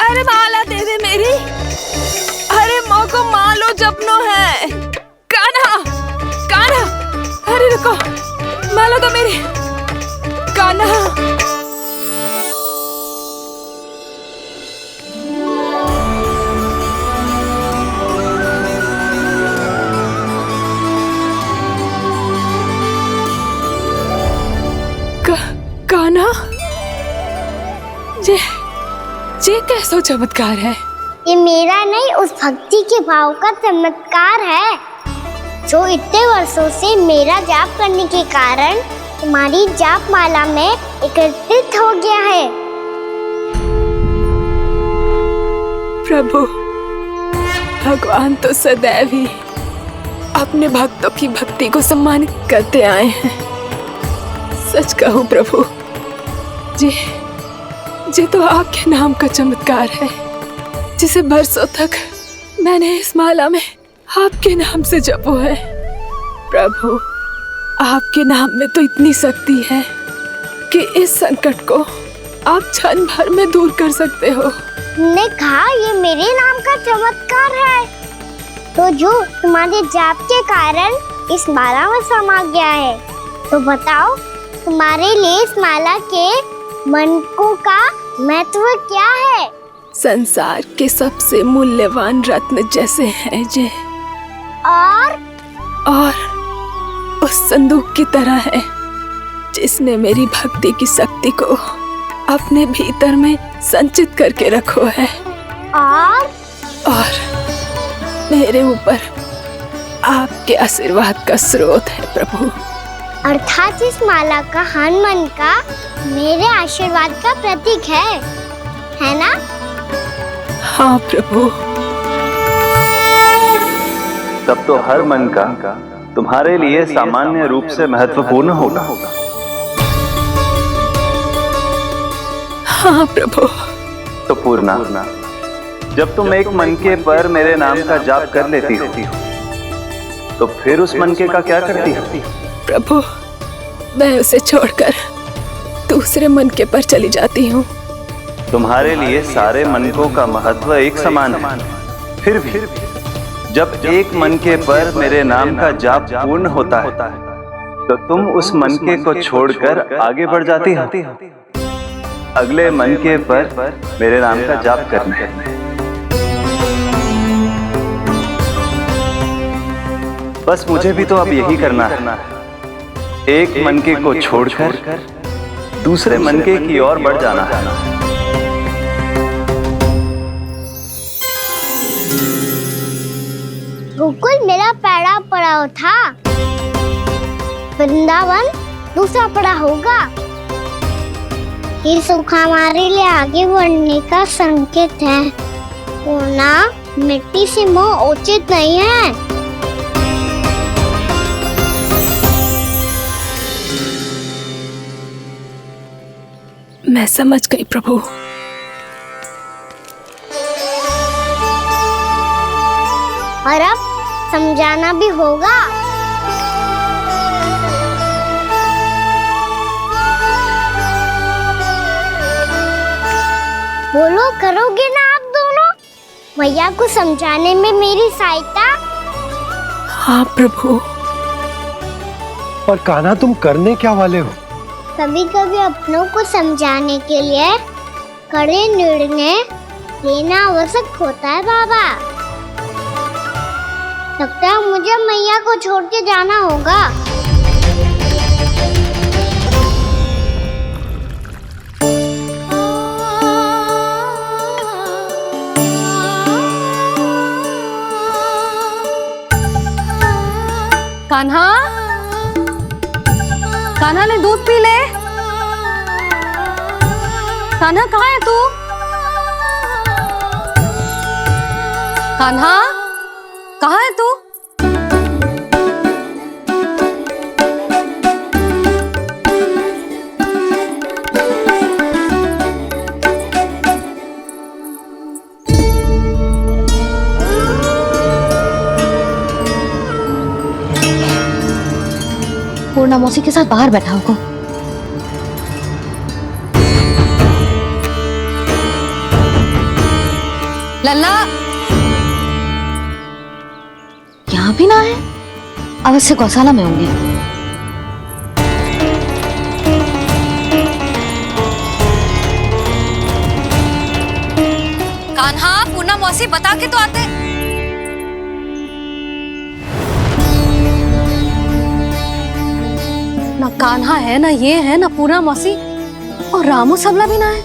अरे माला दे दे मेरी। अरे माँ को मालो जपनो है। कान्हा, कान्हा, अरे रुको, मालो तो मेरी। कान्हा, कान्हा, ये कैसा चमत्कार है? ये मेरा नहीं, उस भक्ति के भाव का चमत्कार है जो इतने वर्षों से मेरा जाप करने के कारण तुम्हारी जाप माला में एकत्रित हो गया है। प्रभु, भगवान तो सदैव ही अपने भक्तों की भक्ति को सम्मानित करते आए हैं। सच कहूं प्रभु, ये तो आपके नाम का चमत्कार है, जिसे बरसों तक मैंने इस माला में आपके नाम से जपो है। प्रभु, आपके नाम में तो इतनी शक्ति है कि इस संकट को आप क्षण भर में दूर कर सकते हो। तुमने कहा ये मेरे नाम का चमत्कार है, तो जो तुम्हारे जाप के कारण इस माला में समा गया है, तो बताओ तुम्हारे लिए इस माला के मनकों का महत्व क्या है? संसार के सबसे मूल्यवान रत्न जैसे हैं ये, और उस संदूक की तरह है जिसने मेरी भक्ति की शक्ति को अपने भीतर में संचित करके रखो है, और मेरे ऊपर आपके आशीर्वाद का स्रोत है प्रभु। अर्थात इस माला का हनुमान का मेरे आशीर्वाद का प्रतीक है ना? हाँ प्रभु। तब तो हर मन का तुम्हारे लिए सामान्य रूप से महत्वपूर्ण होगा। हाँ प्रभु। तो पूर्णा, जब तुम एक मनके पर मेरे नाम का जाप कर लेती हो, तो फिर उस मनके का क्या करती हो? प्रभु, मैं उसे छोड़कर दूसरे मनके पर चली जाती हूँ। तुम्हारे लिए सारे मनकों का महत्व एक समान है। फिर भी जब एक मनके पर मेरे नाम का जाप पूर्ण होता है, तो तुम उस मनके को छोड़कर आगे बढ़ जाती हो अगले मनके पर मेरे नाम का जाप करने। बस मुझे भी तो अब यही करना है, एक मनके को छोड़कर दूसरे मनके की ओर बढ़ जाना है। गोकुल मेरा पहला पड़ाव था, वृंदावन दूसरा पड़ाव होगा। ये सुख हमारे लिए आगे बढ़ने का संकेत है, वरना मिट्टी से मोह उचित नहीं है। मैं समझ गई प्रभु। और अब समझाना भी होगा। बोलो, करोगे ना आप दोनों मैया को समझाने में मेरी सहायता? हाँ प्रभु। और कान्हा, तुम करने क्या वाले हो? कभी कभी अपनों को समझाने के लिए कड़े निर्णय लेना आवश्यक होता है बाबा। लगता है मुझे मैया को छोड़ के जाना होगा। कान्हा, कान्हा ने दूध पी ले। कान्हा कहाँ है तू? कान्हा, कहाँ है तू? पूर्णा मौसी के साथ बाहर बैठा होगा। लल्ला यहाँ भी ना है, अवश्य गौशाला में होंगे। कान्हा, पूर्णा मौसी बता के तो आते। ना कान्हा है, ना ये है, ना पूर्णा मौसी, और रामू सबला भी ना है।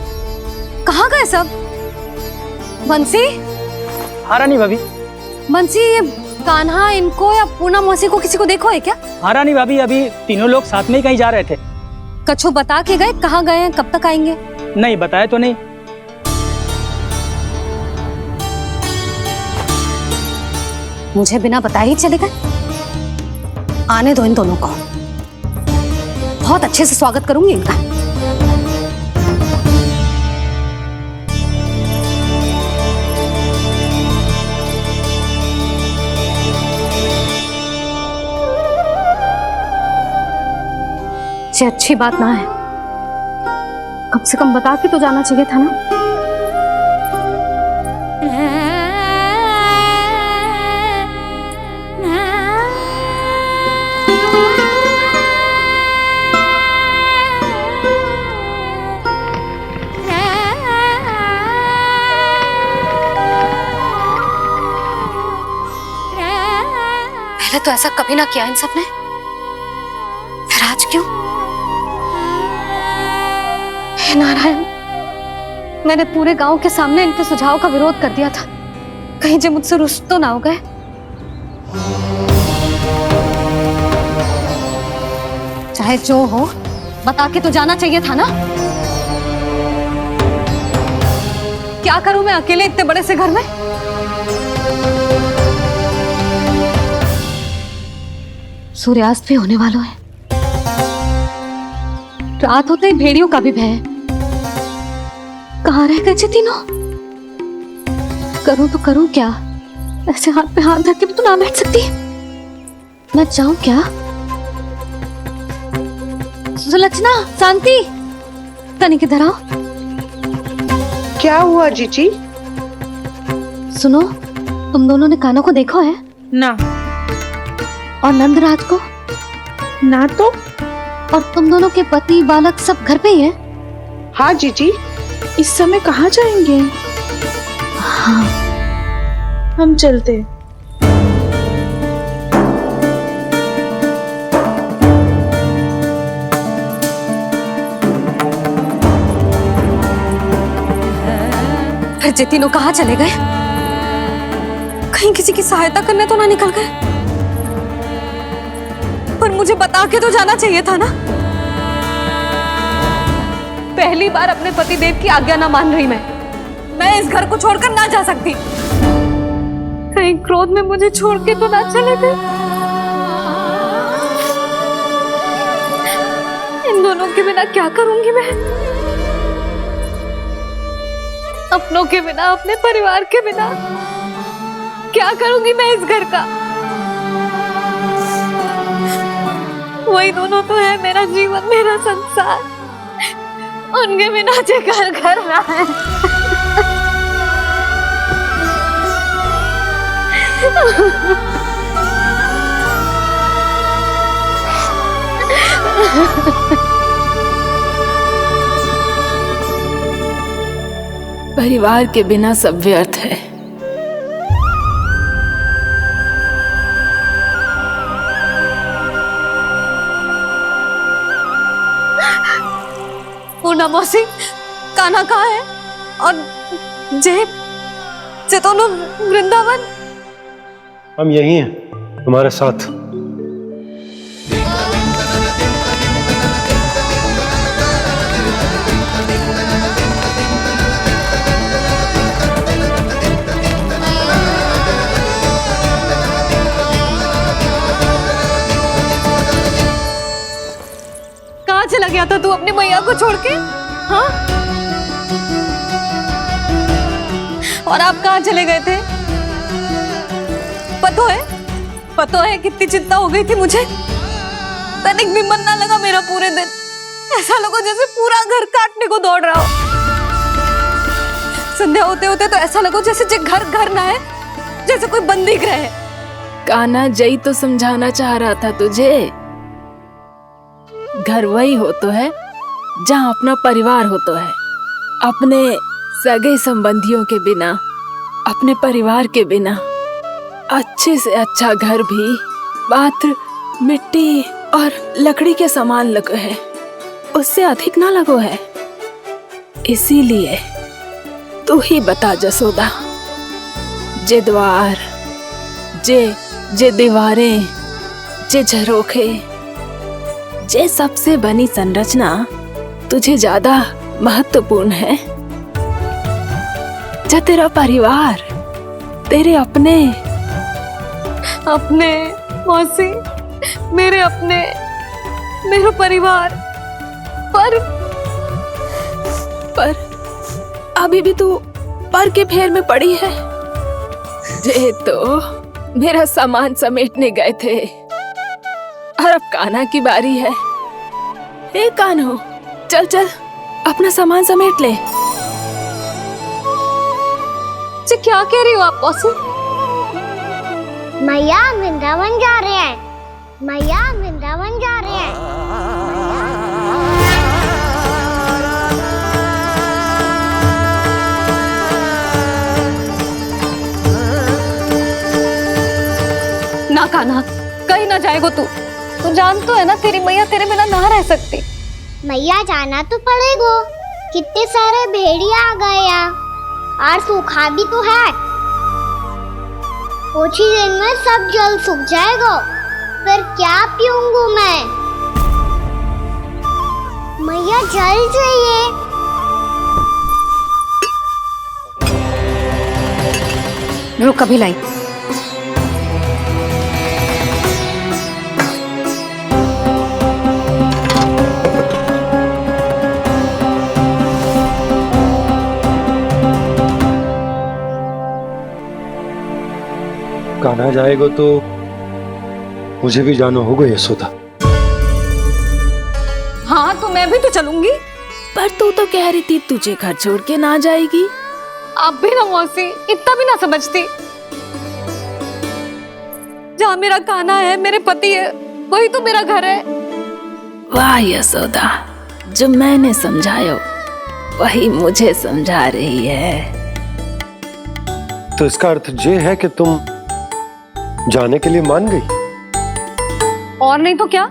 कहाँ गए सब? बंसी? हाँ रानी भाभी। बंसी, ये कान्हा इनको या पूर्णा मौसी को किसी को देखो है क्या? हाँ रानी भाभी, अभी तीनों लोग साथ में ही कहीं जा रहे थे। कछु बता के गए कहाँ गए हैं, कब तक आएंगे? नहीं बताया तो नहीं। मुझे बिना बताए ही चले गए? आने दो इन दोनों को, बहुत अच्छे से स्वागत करूंगी इनका। ये अच्छी बात ना है, कम से कम बता के तो जाना चाहिए था ना। पहले तो ऐसा कभी ना किया इन सब ने, फिर आज क्यों? हे नारायण, मैंने पूरे गांव के सामने इनके सुझाव का विरोध कर दिया था, कहीं जो मुझसे रुष्ट तो ना हो गए। चाहे जो हो, बता के तो जाना चाहिए था ना। क्या करूं मैं अकेले इतने बड़े से घर में? सूर्यास्त भी होने वाला है, रात होते ही भेड़ियों का भी भय है। कहाँ रह गए तीनों? करूं तो करूं क्या? ऐसे हाथ पे हाथ धर के भी तो ना बैठ सकती। मैं जाऊं क्या? सुलक्षणा, शांति, तनिक इधर आओ। क्या हुआ जीजी? सुनो, तुम दोनों ने कान्हा को देखा है? ना। और नंदराज को? ना तो। और तुम दोनों के पति बालक सब घर पे ही हैं? हाँ जीजी। इस समय कहाँ जाएंगे? हाँ। हम चलते। फिर ये तीनों कहाँ चले गए? कहीं किसी की सहायता करने तो ना निकल गए? पर मुझे बता के तो जाना चाहिए था ना। पहली बार अपने पतिदेव की आज्ञा ना मान रही मैं इस घर को छोड़कर ना जा सकती। कहीं क्रोध में मुझे छोड़ के तो ना चले गए। इन दोनों के बिना क्या करूंगी मैं? अपनों के बिना, अपने परिवार के बिना क्या करूंगी मैं इस घर का? वही दोनों तो है मेरा जीवन, मेरा संसार। उनके बिना जे घर घर रहा है। परिवार के बिना सब व्यर्थ है। पूर्णा मौसी, कान्हा कहाँ है? और जे दोनों वृंदावन? हम यही हैं, तुम्हारे साथ। कहाँ चला गया था तू अपनी मैया को छोड़ के? हाँ? और आप कहाँ चले गए थे? पता है कितनी चिंता हो गई थी मुझे। तनिक भी मन ना लगा मेरा पूरे दिन। ऐसा लगा जैसे पूरा घर काटने को दौड़ रहा हो। संध्या होते होते तो ऐसा लगो जैसे जे घर घर ना है, जैसे कोई बंदी गृह है। कान्हा जई तो समझाना चाह रहा था तुझे। घर वही हो तो है जहाँ अपना परिवार हो तो है। अपने सगे संबंधियों के बिना, अपने परिवार के बिना अच्छे से अच्छा घर भी मात्र मिट्टी और लकड़ी के समान लगो है, उससे अधिक ना लगो है। इसीलिए तू ही बता जसोदा, जे द्वार, जे दीवारें, जे झरोखे, जे सबसे बनी संरचना तुझे ज्यादा महत्वपूर्ण है? जा तेरा परिवार, तेरे अपने मौसी, मेरे परिवार, पर अभी भी तू पर के फेर में पड़ी है। जे तो मेरा सामान समेटने गए थे और अब कान्हा की बारी है। हे कान्हो, चल चल अपना सामान समेट ले। जी क्या कह रही हो आप मौसी? मैया वृंदावन जा रहे हैं, मैया वृंदावन जा रहे हैं। ना कान्हा, कहीं ना जाएगो तू जान तो है ना तेरी मैया तेरे बिना ना रह सकती। मैया जाना तो पड़ेगा, कितने सारे भेड़िया आ गए यहाँ और सूखा भी तो है। कुछ ही दिन में सब जल सूख जाएगा, फिर क्या पीऊंगा मैं? मैया जल चाहिए। रुक अभी लाई। कान्हा जाएगा तो मुझे भी जाना होगा यशोदा। हाँ तो मैं भी तो चलूंगी। पर तू तो कह रही थी तुझे घर छोड़ के ना जाएगी। आप भी ना मौसी, इतना भी ना समझती। जहाँ मेरा कान्हा है, मेरे पति है, वही तो मेरा घर है। वाह यशोदा, जो मैंने समझाया वही मुझे समझा रही है। तो इसका अर्थ ये है कि तुम जाने के लिए मान गई? और नहीं तो क्या।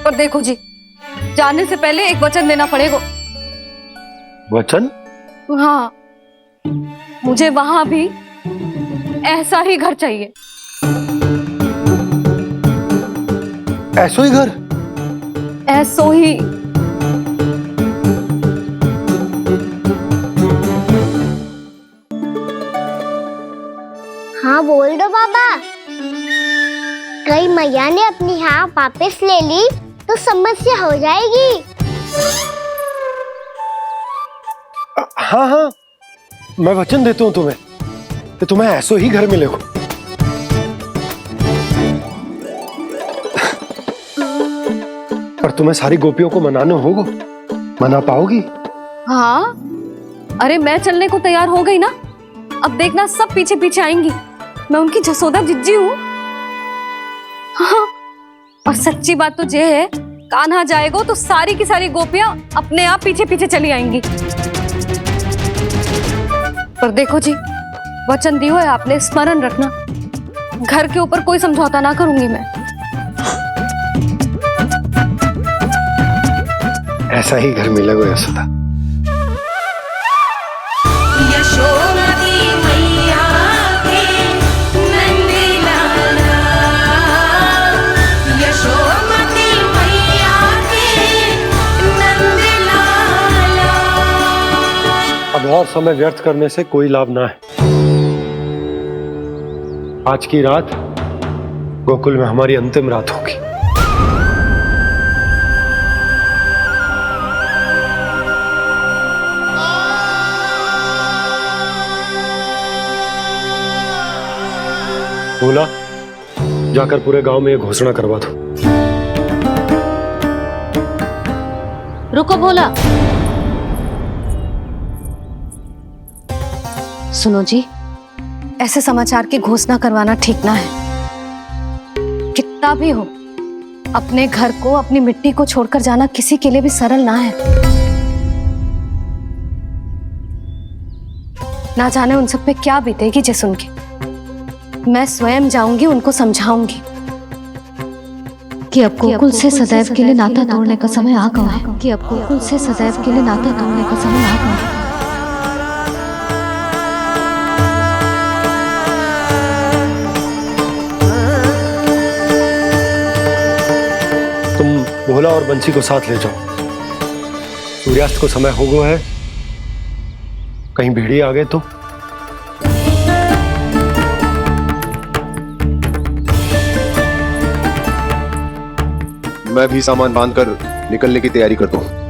और देखो जी, जाने से पहले एक वचन देना पड़ेगा। वचन? हाँ, मुझे वहां भी ऐसा ही घर चाहिए। ऐसो ही घर? ऐसो ही। हाँ बोल दो बाबा। कहीं मैया ने अपनी हाँ वापस ले ली तो समस्या हो जाएगी। हाँ हाँ, मैं वचन देता हूँ तुम्हें कि तुम्हें ऐसो ही घर मिलेगा। पर तुम्हें सारी गोपियों को मनाना होगा। मना पाओगी? हाँ, अरे मैं चलने को तैयार हो गई ना। अब देखना सब पीछे पीछे आएंगी। मैं उनकी जसोदा जिज्जी हूँ। हाँ, और सच्ची बात तो ये है, कान्हा जाएगा तो सारी की सारी गोपियां अपने आप पीछे पीछे चली आएंगी। पर देखो जी, वचन दियो है आपने, स्मरण रखना। घर के ऊपर कोई समझौता ना करूंगी मैं। ऐसा ही घर मिलेगा यशोदा। अब और समय व्यर्थ करने से कोई लाभ ना है। आज की रात गोकुल में हमारी अंतिम रात होगी। बोला, जाकर पूरे गांव में ये घोषणा करवा दो। रुको भोला, सुनो जी, ऐसे समाचार की घोषणा करवाना ठीक ना है। कितना भी हो, अपने घर को, अपनी मिट्टी को छोड़कर जाना किसी के लिए भी सरल ना है। ना जाने उन सब पे क्या बीतेगी जे सुन के। मैं स्वयं जाऊंगी, उनको समझाऊंगी कि अब गोकुल से सदैव के लिए नाता तोड़ने का समय आ गया है। कि अब गोकुल से सदैव के लिए नाता तोड़ने का समय आ गया है। तुम भोला और बंसी को साथ ले जाओ। सूर्यास्त को समय हो गया है, कहीं भेड़िए आ गए तो। मैं भी सामान बांधकर निकलने की तैयारी करता हूँ।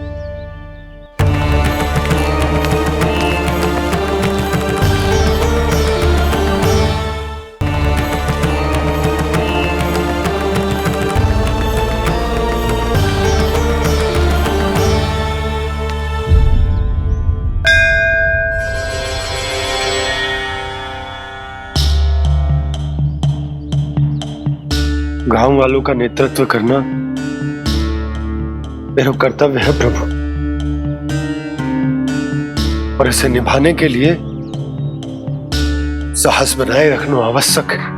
गांव वालों का नेतृत्व करना मेरा कर्तव्य है प्रभु, और इसे निभाने के लिए साहस बनाए रखना आवश्यक है।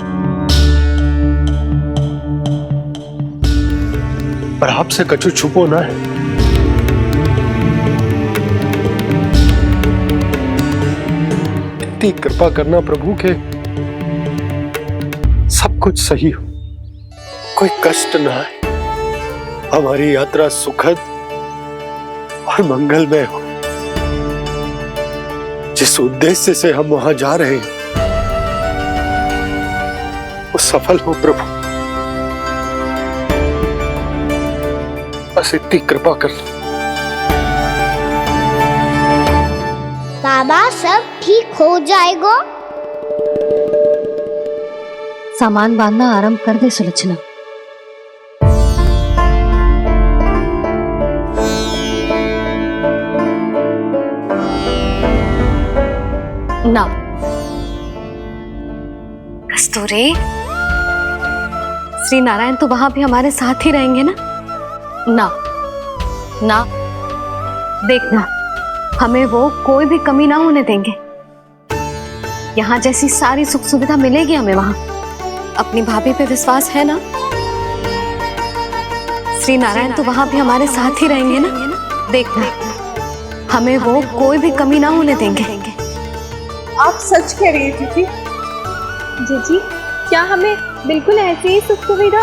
पर आपसे कछु छुपो ना है। इतनी कृपा करना प्रभु के सब कुछ सही हो, कोई कष्ट ना है, हमारी यात्रा सुखद और मंगलमय हो। जिस उद्देश्य से हम वहां जा रहे हैं वो सफल हो प्रभु, बस इतनी कृपा कर। बाबा सब ठीक हो जाएगा। सामान बांधना आरंभ कर दे सुलोचना। ना कस्तूरी, श्री नारायण तो वहां भी हमारे साथ ही रहेंगे ना? ना ना, देखना, हमें वो कोई भी कमी ना होने देंगे। यहाँ जैसी सारी सुख सुविधा मिलेगी हमें वहां। अपनी भाभी पे विश्वास है ना? श्री नारायण तो वहां भी हमारे साथ ही रहेंगे ना? देखना, हमें वो कोई भी कमी ना होने देंगे। आप सच कह रही है जीजी। जीजी, क्या हमें बिल्कुल ऐसी ही सुख सुविधा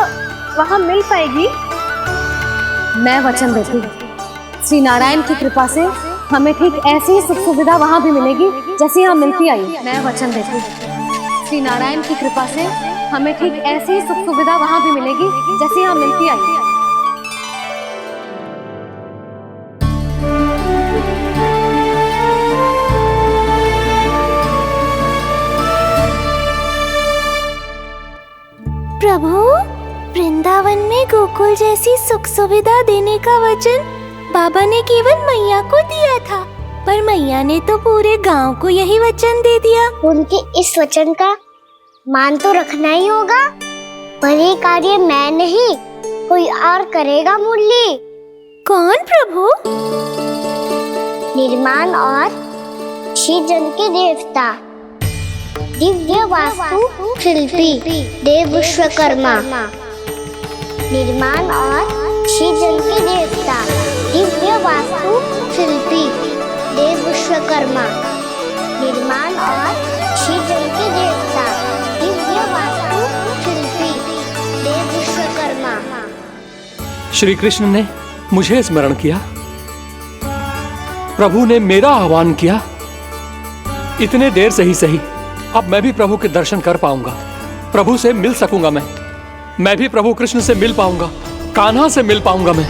वहाँ मिल पाएगी? मैं वचन देती हूँ, श्री नारायण की कृपा से हमें ठीक ऐसी ही सुख सुविधा वहाँ भी मिलेगी जैसी यहाँ मिलती आई। मैं वचन देती हूँ, श्री नारायण की कृपा से हमें ठीक ऐसी ही सुख सुविधा वहाँ भी मिलेगी जैसी यहाँ मिलती आई। प्रभु, वृंदावन में गोकुल जैसी सुख सुविधा देने का वचन बाबा ने केवल मैया को दिया था, पर मैया ने तो पूरे गांव को यही वचन दे दिया। उनके इस वचन का मान तो रखना ही होगा, पर ये कार्य मैं नहीं, कोई और करेगा। मुरली कौन प्रभु? निर्माण और सृजन के देवता, दिव्य वास्तु शिल्पी देव विश्वकर्मा। निर्माण और सृजन के देवता, दिव्य वास्तु शिल्पी देव विश्वकर्मा। निर्माण और सृजन के देवता, दिव्य वास्तु शिल्पी देव विश्वकर्मा। श्री कृष्ण ने मुझे स्मरण किया, प्रभु ने मेरा आह्वान किया। इतने देर से ही सही, अब मैं भी प्रभु के दर्शन कर पाऊंगा, प्रभु से मिल सकूंगा। मैं भी प्रभु कृष्ण से मिल पाऊंगा, कान्हा से मिल पाऊंगा मैं।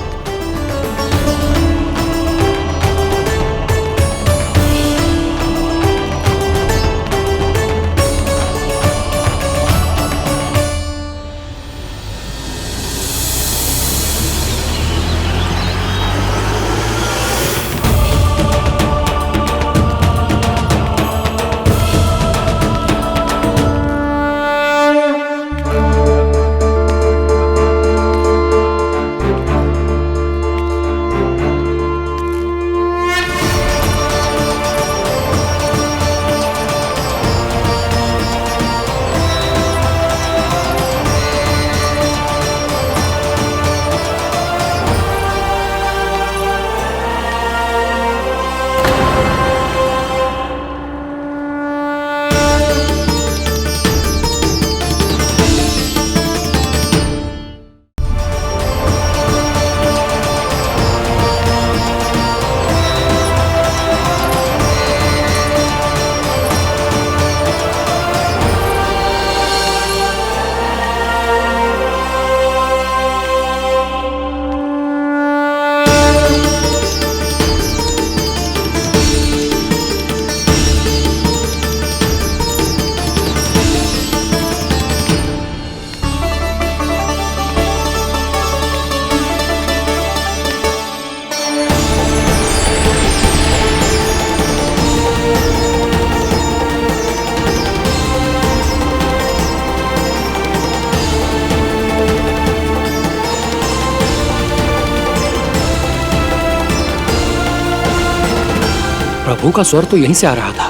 प्रभु का स्वर तो यहीं से आ रहा था,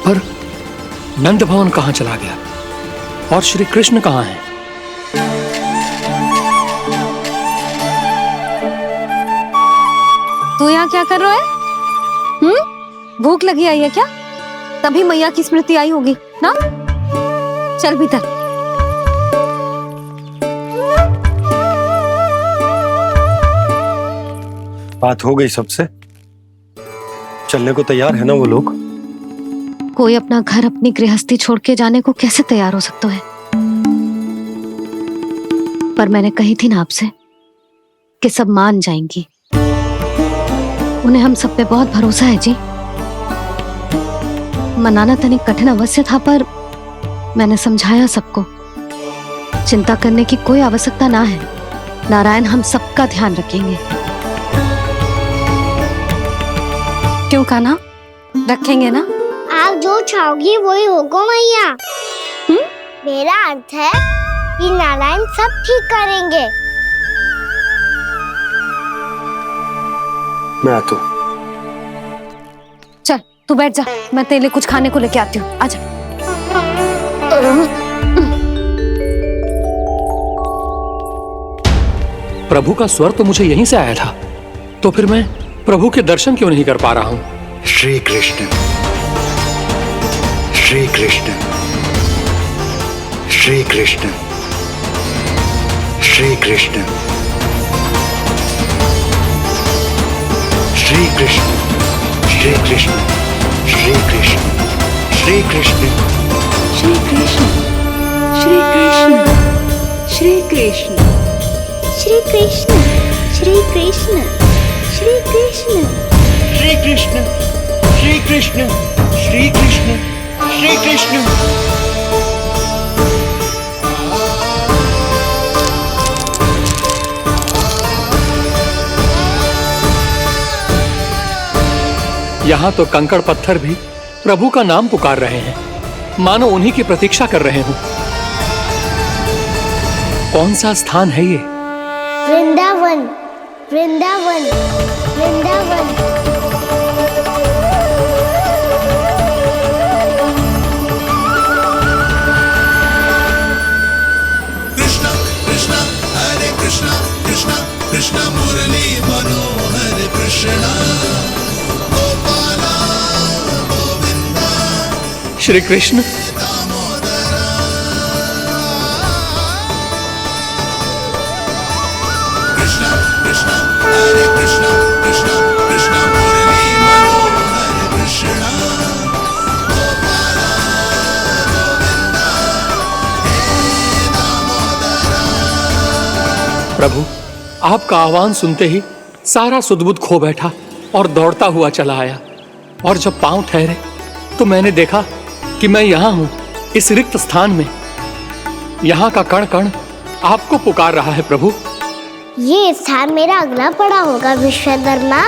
पर नंद भवन कहां चला गया और श्री कृष्ण कहां हैं? तू यहाँ क्या कर रहा है? भूख लगी आई है क्या? तभी मैया की स्मृति आई होगी ना? चल भीतर। बात हो गई सबसे? चलने को तैयार है ना वो लोग? कोई अपना घर अपनी गृहस्थी छोड़ के जाने को कैसे तैयार हो सकता है? पर मैंने कही थी ना आपसे कि सब मान जाएंगी। उन्हें हम सब पे बहुत भरोसा है जी। मनाना तनिक कठिन अवश्य था, पर मैंने समझाया सबको। चिंता करने की कोई आवश्यकता ना है। नारायण हम सबका ध्यान रखेंगे। क्यों कान्हा, रखेंगे ना? आप जो चाहोगी वही होगा मैया। मेरा अर्थ है कि नारायण सब ठीक करेंगे। मैं आता हूं। चल तू बैठ जा, मैं तेरे लिए कुछ खाने को लेके आती हूँ। आजा। प्रभु का स्वर तो मुझे यहीं से आया था, तो फिर मैं प्रभु के दर्शन क्यों नहीं कर पा रहा हूँ? श्री कृष्ण, श्री कृष्ण, श्री कृष्ण, श्री कृष्ण, श्री कृष्ण, श्री कृष्ण, श्री कृष्ण, श्री कृष्ण, श्री कृष्ण, श्री कृष्ण, श्री कृष्ण, श्री कृष्ण, श्री कृष्ण, श्री कृष्ण, श्री कृष्ण, श्री कृष्ण, श्री कृष्ण, श्री कृष्ण। यहाँ तो कंकड़ पत्थर भी प्रभु का नाम पुकार रहे हैं, मानो उन्हीं की प्रतीक्षा कर रहे हों। कौन सा स्थान है ये? वृंदावन, वृंदावन, वृंदावन। कृष्ण कृष्ण हरे कृष्ण, कृष्ण कृष्ण मुरली मनोहर कृष्ण, गोपाला गोविंदा श्री कृष्ण। कृष्ण कृष्ण हरे कृष्ण, कृष्ण कृष्ण मुरली मनोहर कृष्ण, गोपाला गोविंदा हे दामोदरा। प्रभु, आपका आह्वान सुनते ही सारा सुध-बुध खो बैठा और दौड़ता हुआ चला आया। और जब पांव ठहरे तो मैंने देखा कि मैं यहाँ हूँ, इस रिक्त स्थान में। यहाँ का कण कण आपको पुकार रहा है प्रभु। ये स्थान मेरा अगला पड़ा होगा विश्वकर्मा,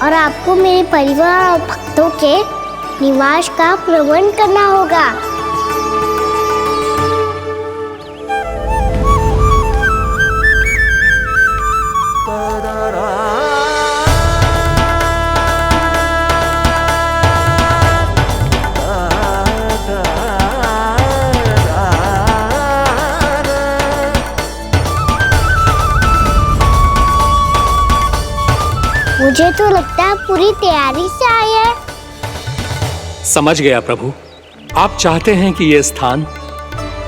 और आपको मेरे परिवार और भक्तों के निवास का प्रबंध करना होगा। मुझे तो लगता है पूरी तैयारी से आए हैं। समझ गया प्रभु, आप चाहते हैं कि ये स्थान,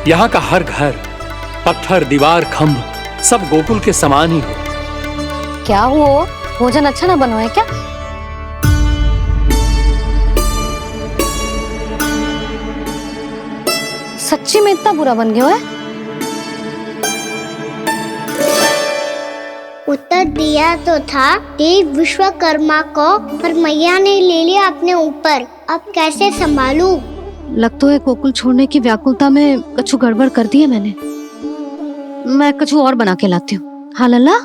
यहाँ का हर घर, पत्थर, दीवार, खंभ सब गोकुल के समान ही हो। क्या हो, भोजन अच्छा ना बनो है क्या? सच्ची में इतना बुरा बन गया है? उत्तर दिया तो था देव विश्वकर्मा को, पर मैया ने ले लिया अपने ऊपर। अब कैसे संभालूं? लगता है गोकुल छोड़ने की व्याकुलता में कछु गड़बड़ कर दी है मैंने। मैं कछु और बना के लाती हूँ। हाँ लल्ला?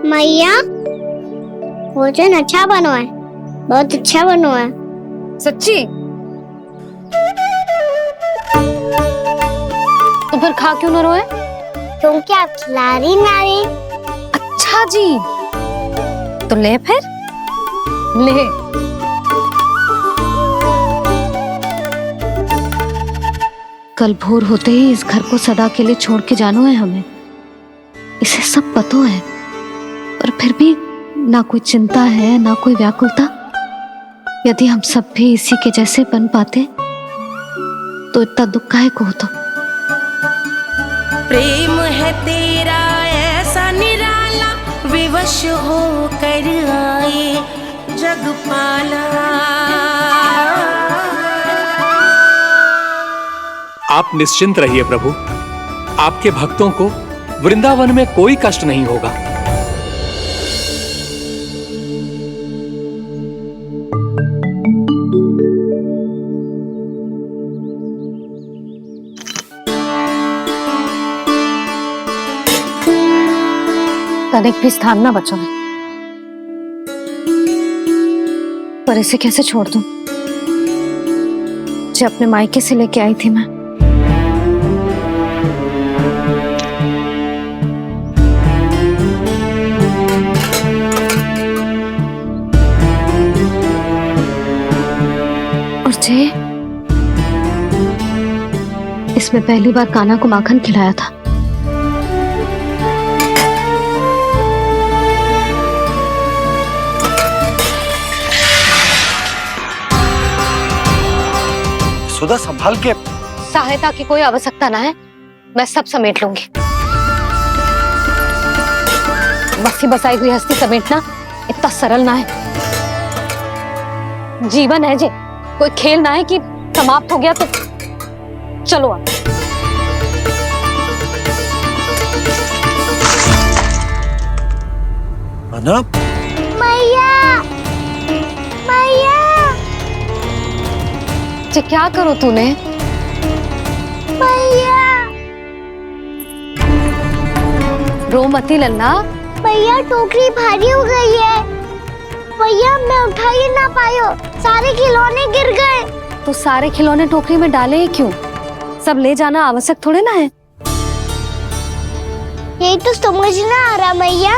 मैया, भोजन अच्छा बनो है, बहुत अच्छा बनो है। सच्ची? तो फिर खा क्यों न रोए? क्योंकि आप खिला रही ना रही। अच्छा, अच्छा जी, तो ले फिर ले। कल भोर होते ही इस घर को सदा के लिए छोड़ के जाना है हमें, इसे सब पता है, पर फिर भी ना कोई चिंता है ना कोई व्याकुलता। यदि हम सब भी इसी के जैसे बन पाते तो इतना दुख काहे को होता। प्रेम है तेरा ऐसा निराला, विवश हो कर आए जगपाला। आप निश्चिंत रहिए प्रभु, आपके भक्तों को वृंदावन में कोई कष्ट नहीं होगा। तनिक भी स्थान ना बचो है, पर इसे कैसे छोड़ दूं जो अपने मायके से लेके आई थी मैं। और जे इसमें पहली बार कान्हा को माखन खिलाया था। सुधा संभाल के। सहायता की कोई आवश्यकता ना है, मैं सब समेट लूंगी। बसी बसाई गृहस्थी समेटना इतना सरल ना है। जीवन है जे, कोई खेल ना है कि समाप्त हो गया तो चलो आप। मैया, मैया। क्या करो तूने? मैया। रो मती लल्ला। भैया टोकरी भारी हो गई है, भैया मैं उठा ही ना पायो, सारे खिलौने गिर गए। तो सारे खिलौने टोकरी में डाले ही क्यों? सब ले जाना आवश्यक थोड़े ना है। यही तो समझ ना आ रहा मैया,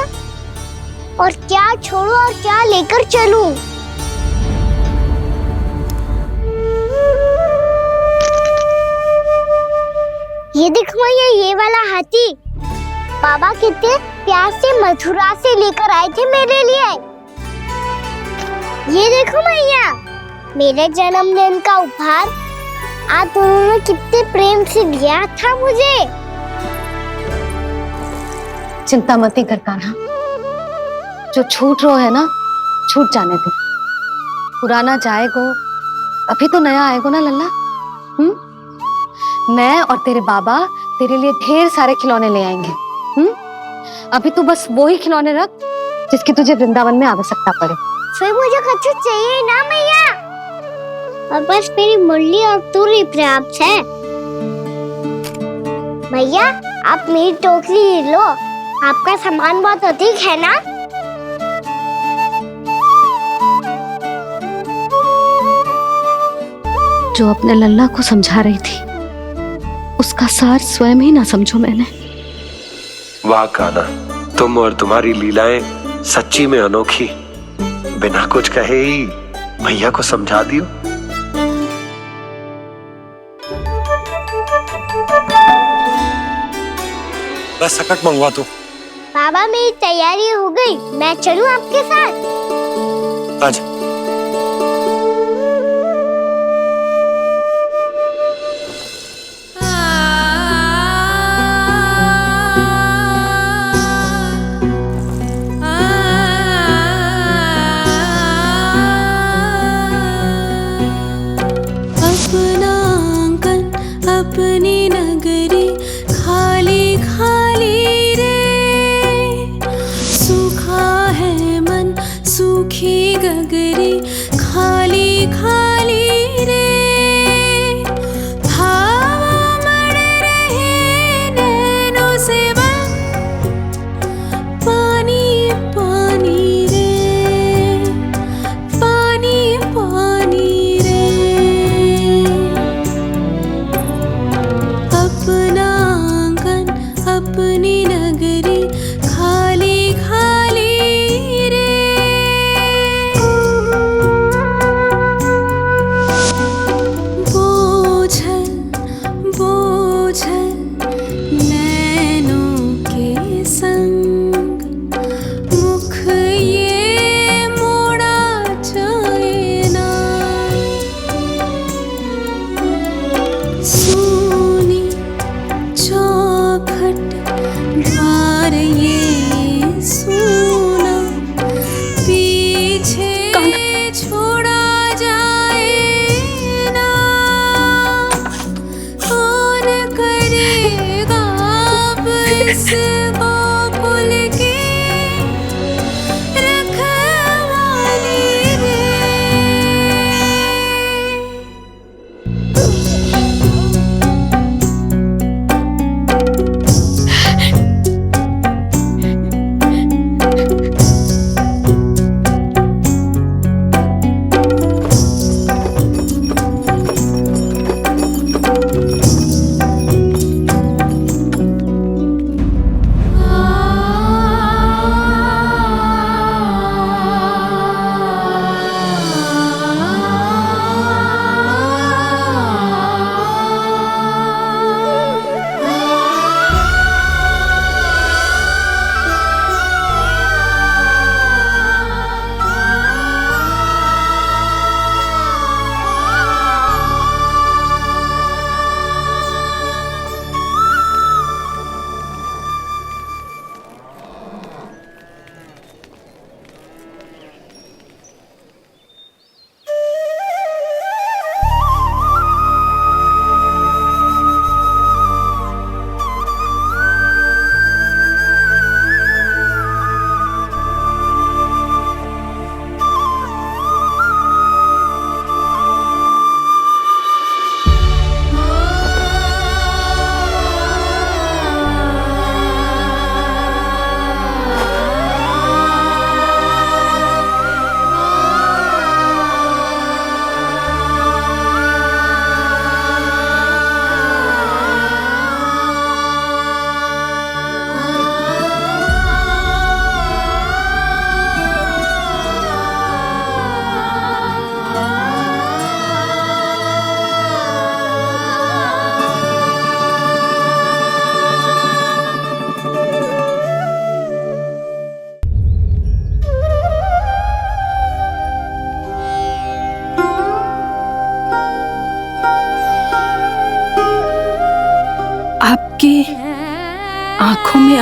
और क्या छोड़ू और क्या लेकर चलूं? ये देखो मैया, ये वाला हाथी बाबा कितने प्यार से मथुरा से लेकर आए थे मेरे लिए। ये देखो मैया, मेरे जन्मदिन का उपहार आज उन्होंने कितने प्रेम से दिया था मुझे। चिंता मत कर कान्हा, जो छूट रो है ना छूट जाने दे। पुराना जाएगो, अभी तो नया आएगो ना लल्ला। मैं और तेरे बाबा तेरे लिए ढेर सारे खिलौने ले आएंगे। अभी तू बस वो ही खिलौने रख जिसकी तुझे वृंदावन में आवश्यकता पड़े। फिर मुझे कुछ चाहिए ना मैया, और बस मेरी मुरली और तू ही पर्याप्त है। भैया आप मेरी टोकरी ले लो, आपका सामान बहुत अधिक है ना। जो अपने लल्ला को समझा रही थी उसका सार स्वयं ही ना समझो मैंने। वाह कान्हा, तुम और तुम्हारी लीलाएं सच्ची में अनोखी। बिना कुछ कहे ही भैया को समझा दियो। बस सकट मंगवा दो। बाबा मेरी तैयारी हो गई, मैं चलूं आपके साथ? आजा। अपनी नगरी खाली खाली रे, सूखा है मन सूखी गगरी खाली खाली रे, हवा मर रहे नैनों से बन पानी पानी रे, पानी पानी रे। अपना आंगन अपनी नगरी खाली खाली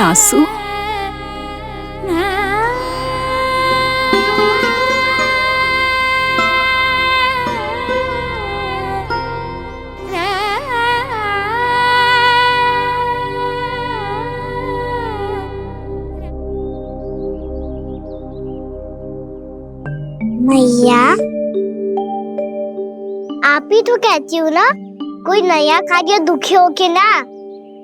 आंसू? मैया, आप ही तो कहती हो ना, कोई नया कार्य दुखी होके ना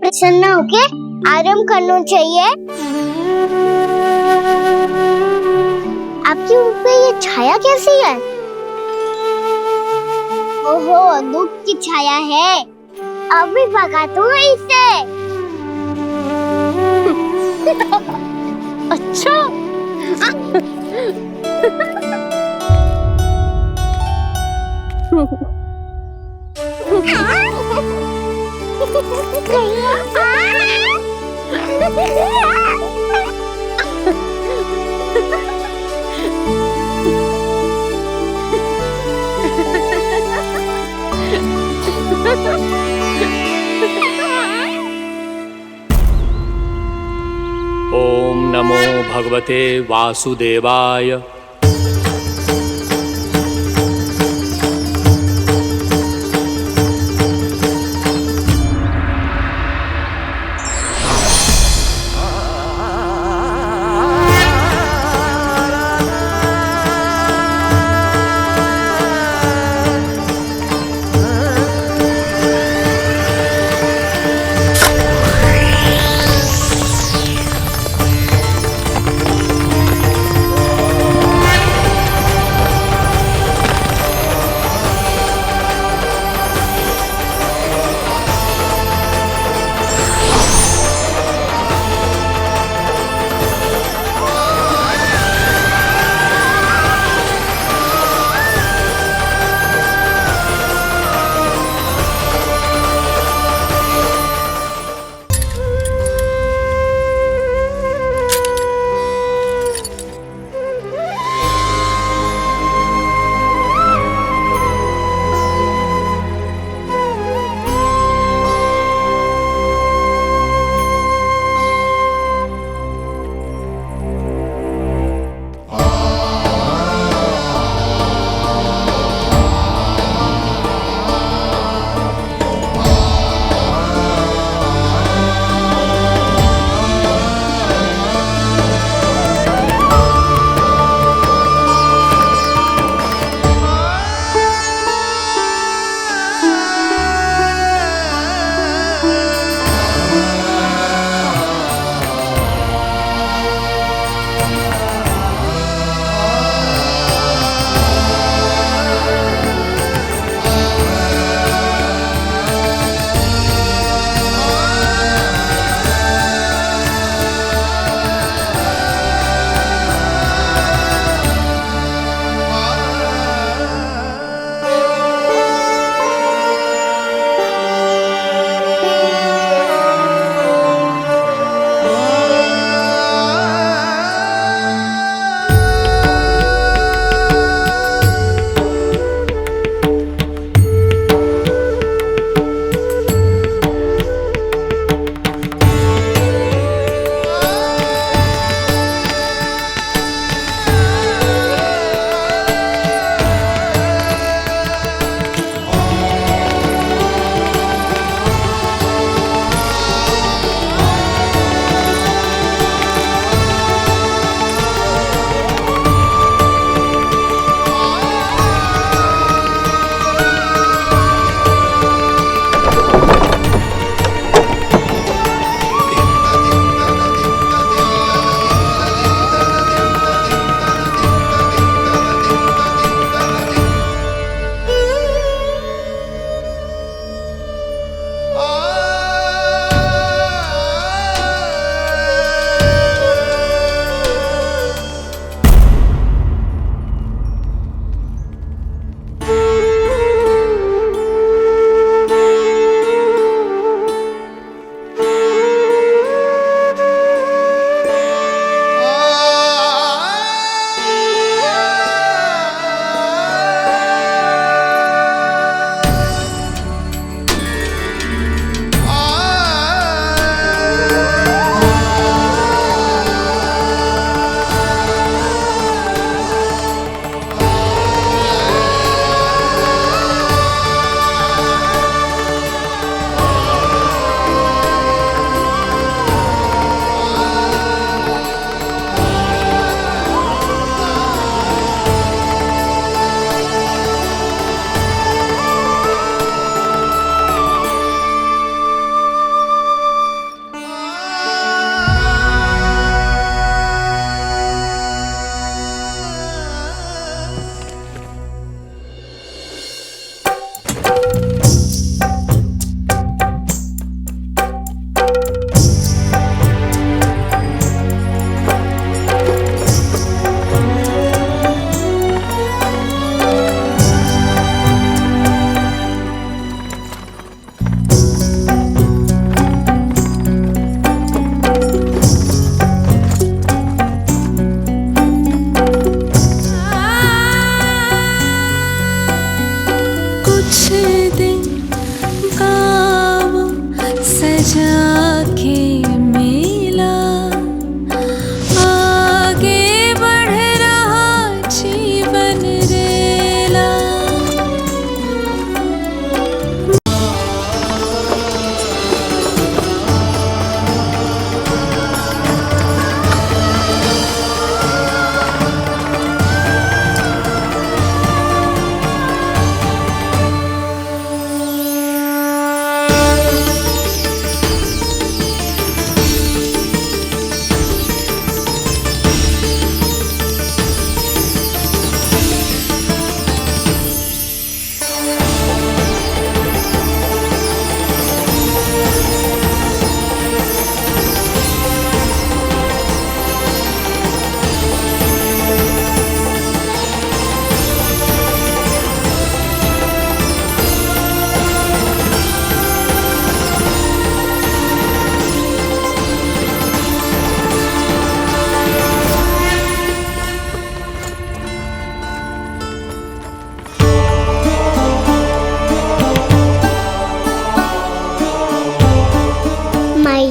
प्रसन्न होके आराम करना चाहिए। आपकी मुंह पे ये छाया कैसी है? ओहो, दुख की छाया है। अभी भगा दो इसे। अच्छा। ओम नमो भगवते वासुदेवाय।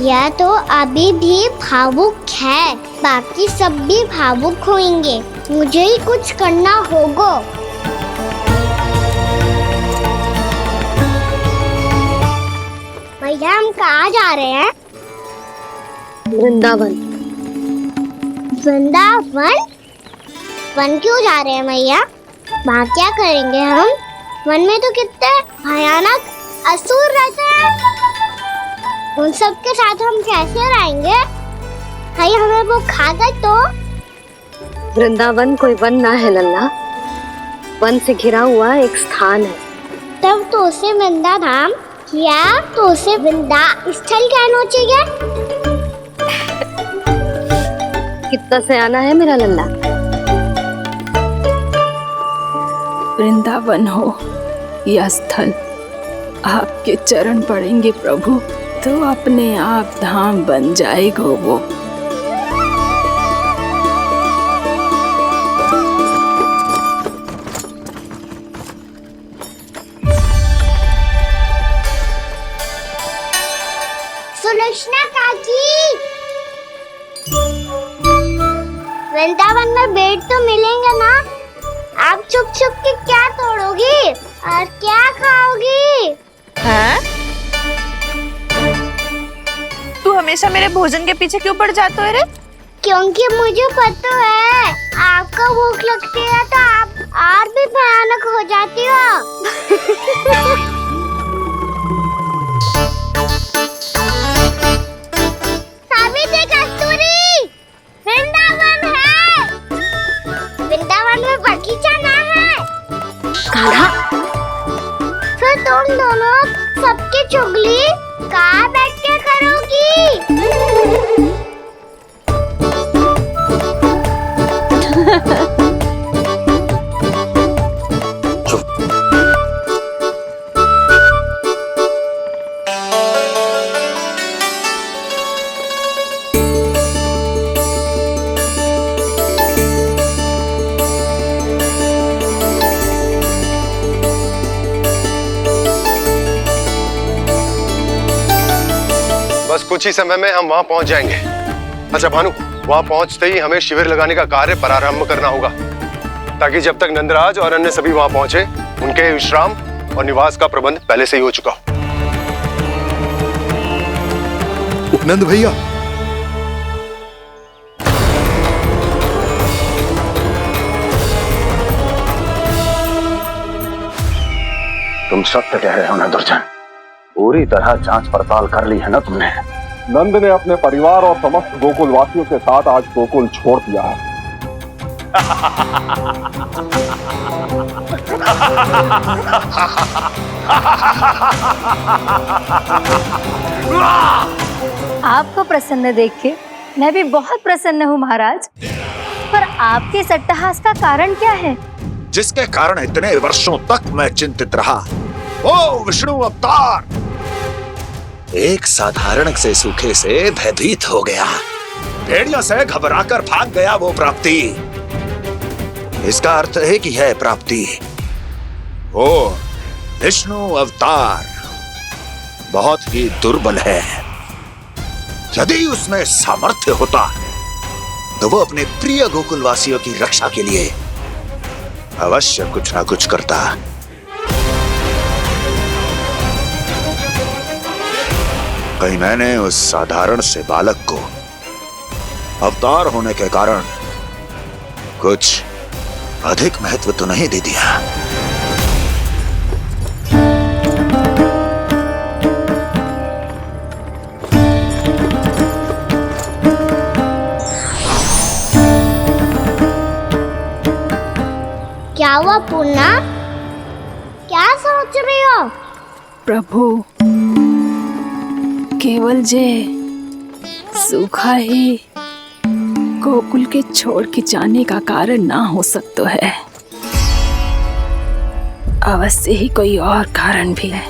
मैया तो अभी भी भावुक है, बाकी सब भी भावुक होंगे। मुझे ही कुछ करना होगा। भैया हम कहाँ जा रहे हैं? वृंदावन। वृंदावन? वन क्यों जा रहे हैं मैया? वहाँ क्या करेंगे हम? वन में तो कितने भयानक असुर रहते हैं। उन सब के साथ हम कैसे रहेंगे? कहीं हमें वो खा गए तो? वृंदावन कोई वन ना है लल्ला, वन से घिरा हुआ एक स्थान है। तब तो उसे वृंदा धाम या तो उसे वृंदा स्थल कहना चाहिए। कितना सयाना है मेरा लल्ला। वृंदावन हो या स्थल, आपके चरण पड़ेंगे प्रभु तो अपने आप धाम बन जाएगा वो। सुलक्षणा काकी, वृंदावन में बेड तो मिलेंगे ना? आप छुप छुप के क्या तोड़ोगी और क्या खाओगी? हाँ? तू हमेशा मेरे भोजन के पीछे क्यों पड़ जाते हो रे? क्योंकि मुझे पता है आपको भूख लगती है तो आप और भी भयानक हो जाती हो। सावित्री कस्तूरी, वृंदावन है। वृंदावन में बगीचा ना है। कान्हा, फिर तुम दोनों सबकी चुगली कहाँ बैठ के करोगी? बस कुछ ही समय में हम वहां पहुंच जाएंगे। अच्छा भानु, वहां पहुंचते ही हमें शिविर लगाने का कार्य प्रारंभ करना होगा, ताकि जब तक नंदराज और अन्य सभी वहां पहुंचे उनके विश्राम और निवास का प्रबंध पहले से ही हो चुका हो। उपनंद भैया, तुम सत्य कह रहे हो ना दुर्जन? पूरी तरह जांच पड़ताल कर ली है ना तुमने? नंद ने अपने परिवार और समस्त गोकुल वासियों के साथ आज गोकुल छोड़ दिया है। आपको प्रसन्न देख के मैं भी बहुत प्रसन्न हूँ महाराज। पर आपके इस अट्टहास का कारण क्या है? जिसके कारण इतने वर्षों तक मैं चिंतित रहा, ओ विष्णु अवतार, एक साधारण से सूखे से भयभीत हो गया, भेड़ियों से घबराकर भाग गया वो प्राप्ति। इसका अर्थ है कि यह प्राप्ति वो विष्णु अवतार बहुत ही दुर्बल है। यदि उसमें सामर्थ्य होता तो वो अपने प्रिय गोकुलवासियों की रक्षा के लिए अवश्य कुछ ना कुछ करता। कहीं मैंने उस साधारण से बालक को अवतार होने के कारण कुछ अधिक महत्व तो नहीं दे दिया। क्या हुआ पूर्णा? क्या सोच रही हो? प्रभु, केवल जे सूखा ही गोकुल के छोड़ के जाने का कारण ना हो सकता है, अवश्य ही कोई और कारण भी है।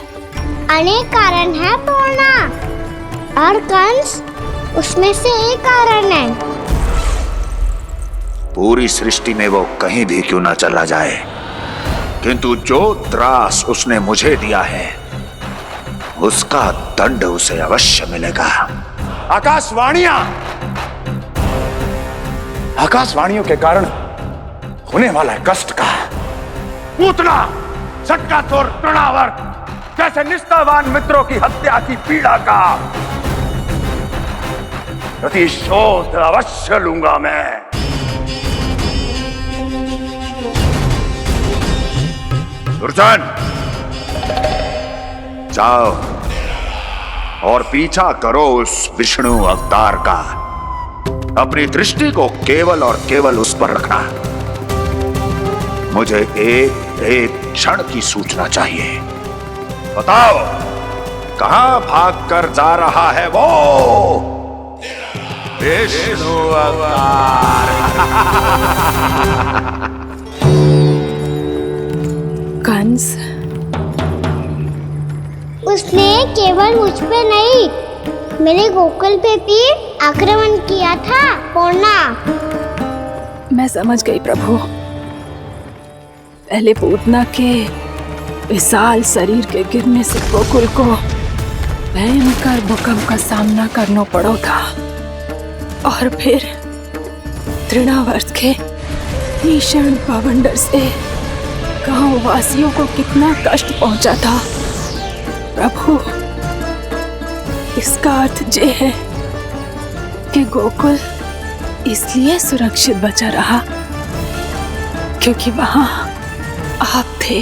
अनेक कारण है पूर्णा, और कंस उसमें से एक कारण है। पूरी सृष्टि में वो कहीं भी क्यों ना चला जाए, किंतु जो त्रास उसने मुझे दिया है उसका दंड उसे अवश्य मिलेगा। आकाशवाणियों के कारण होने वाला है कष्ट का। पूतना, सटकासुर, तृणावर्त जैसे निष्ठावान मित्रों की हत्या की पीड़ा का प्रतिशोध अवश्य लूंगा मैं। दुर्जन, जाओ और पीछा करो उस विष्णु अवतार का। अपनी दृष्टि को केवल और केवल उस पर रखना। मुझे एक एक क्षण की सूचना चाहिए। बताओ, कहां भागकर जा रहा है वो विष्णु अवतार? कंस, उसने केवल मुझ पे नहीं, मेरे गोकुल पे भी आक्रमण किया था पूर्णा। मैं समझ गई प्रभु। पहले पूतना के विशाल शरीर के गिरने से गोकुल को भयंकर भूकंप का सामना करना पड़ा था, और फिर तृणावर्त के भीषण बवंडर से गांव वासियों को कितना कष्ट पहुंचा था। प्रभु, इसका अर्थ ये है कि गोकुल इसलिए सुरक्षित बचा रहा क्योंकि वहां आप थे।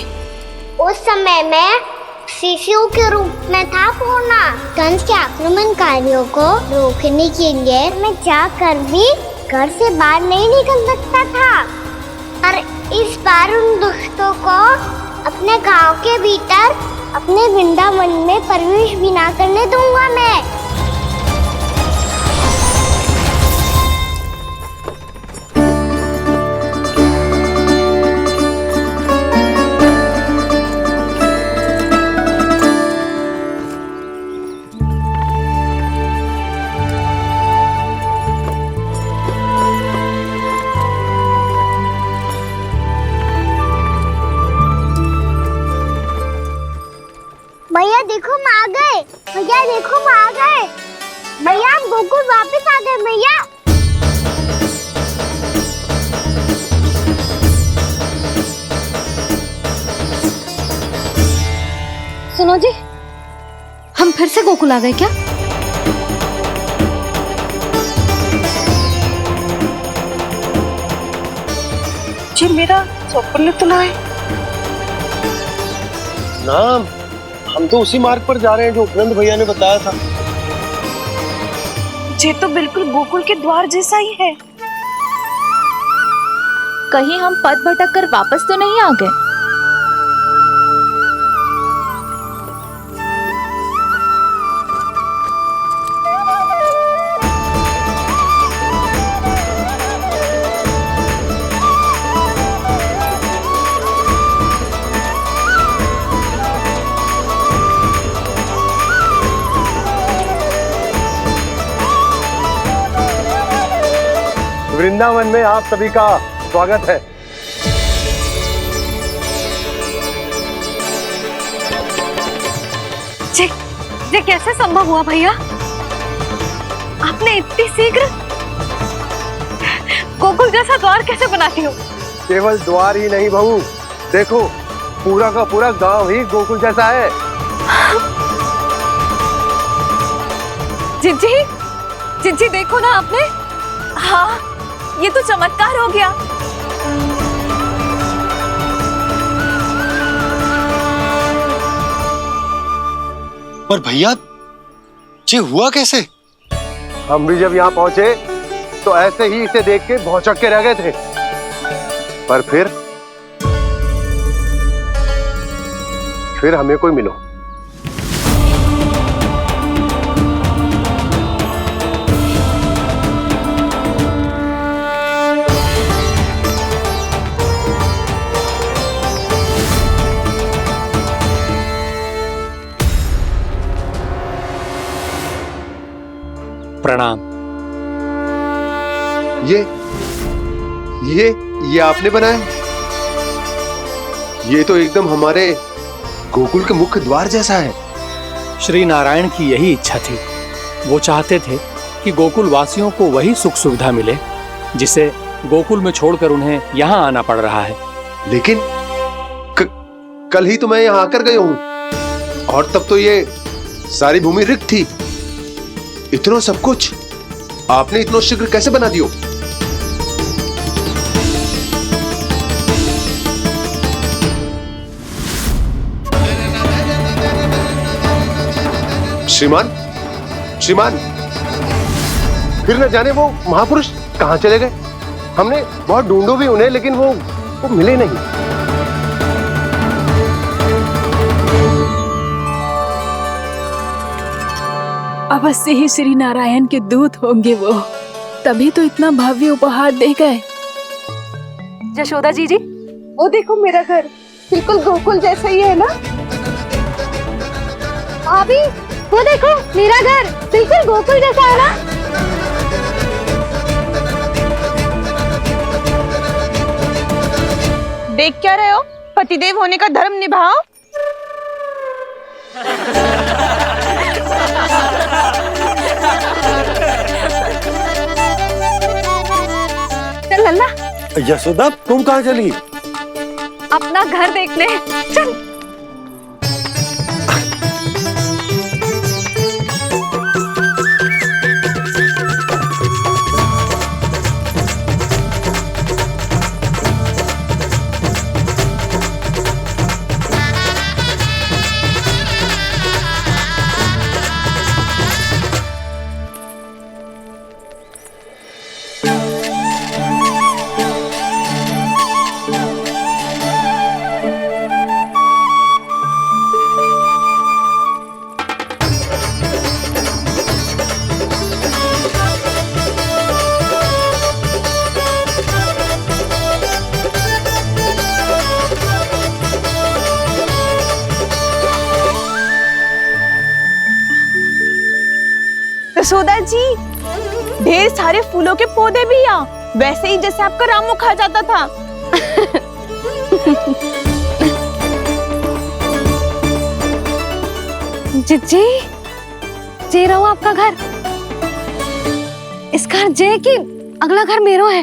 उस समय मैं शिशु के रूप में था पूर्णा। कंस के आक्रमणकारियों को रोकने के लिए मैं जाकर भी घर से बाहर नहीं निकल सकता था, और इस बार उन दुष्टों को अपने गांव के भीतर, अपने वृंदावन में प्रवेश भी ना करने दूंगा मैं। भैया देखो हम आ गए, भैया देखो हम आ गए, भैया हम गोकुल वापस आ गए भैया। सुनो जी, हम फिर से गोकुल आ गए क्या? जी मेरा स्वप्न तो ना है। ना, हम तो उसी मार्ग पर जा रहे हैं जो उपनंद भैया ने बताया था। ये तो बिल्कुल गोकुल के द्वार जैसा ही है। कहीं हम पथ भटक कर वापस तो नहीं आ गए? वृंदावन में आप सभी का स्वागत है। ये कैसे संभव हुआ भैया? आपने इतनी शीघ्र गोकुल जैसा द्वार कैसे बनाती हो? केवल द्वार ही नहीं बहू, देखो पूरा का पूरा गांव ही गोकुल जैसा है। जिज्जी, जिज्जी देखो ना आपने। हाँ, ये तो चमत्कार हो गया। पर भैया, ये हुआ कैसे? हम भी जब यहाँ पहुंचे तो ऐसे ही इसे देख के भौचक के रह गए थे, पर फिर हमें कोई मिलो। प्रणाम। ये आपने बनाया? ये तो एकदम हमारे गोकुल के मुख्य द्वार जैसा है। श्री नारायण की यही इच्छा थी। वो चाहते थे ताकि गोकुल वासियों को वही सुख सुविधा मिले जिसे गोकुल में छोड़कर उन्हें यहाँ आना पड़ रहा है। लेकिन कल ही तो मैं यहाँ आकर गया हूँ और तब तो ये सारी भूमि रिक्त थी। इतना सब कुछ आपने इतना शीघ्र कैसे बना दियो? श्रीमान, श्रीमान, फिर न जाने वो महापुरुष कहां चले गए। हमने बहुत ढूंढो भी उन्हें, लेकिन वो मिले नहीं। अवश्य ही श्री नारायण के दूत होंगे वो, तभी तो इतना भव्य उपहार दे गए। यशोदा जी, वो देखो मेरा घर बिल्कुल गोकुल जैसा ही है ना। भाभी, वो देखो मेरा घर बिल्कुल गोकुल जैसा है ना। देख क्या रहे हो? पतिदेव होने का धर्म निभाओ। चल लल्ला, यशोदा तुम कहाँ चली? अपना घर देखने चल। यशोदा जी, ढेर सारे फूलों के पौधे भी यहाँ, वैसे ही जैसे आपका रामू खा जाता था। जिज्जी, जे रहो आपका घर। इस घर जे की अगला घर मेरो है।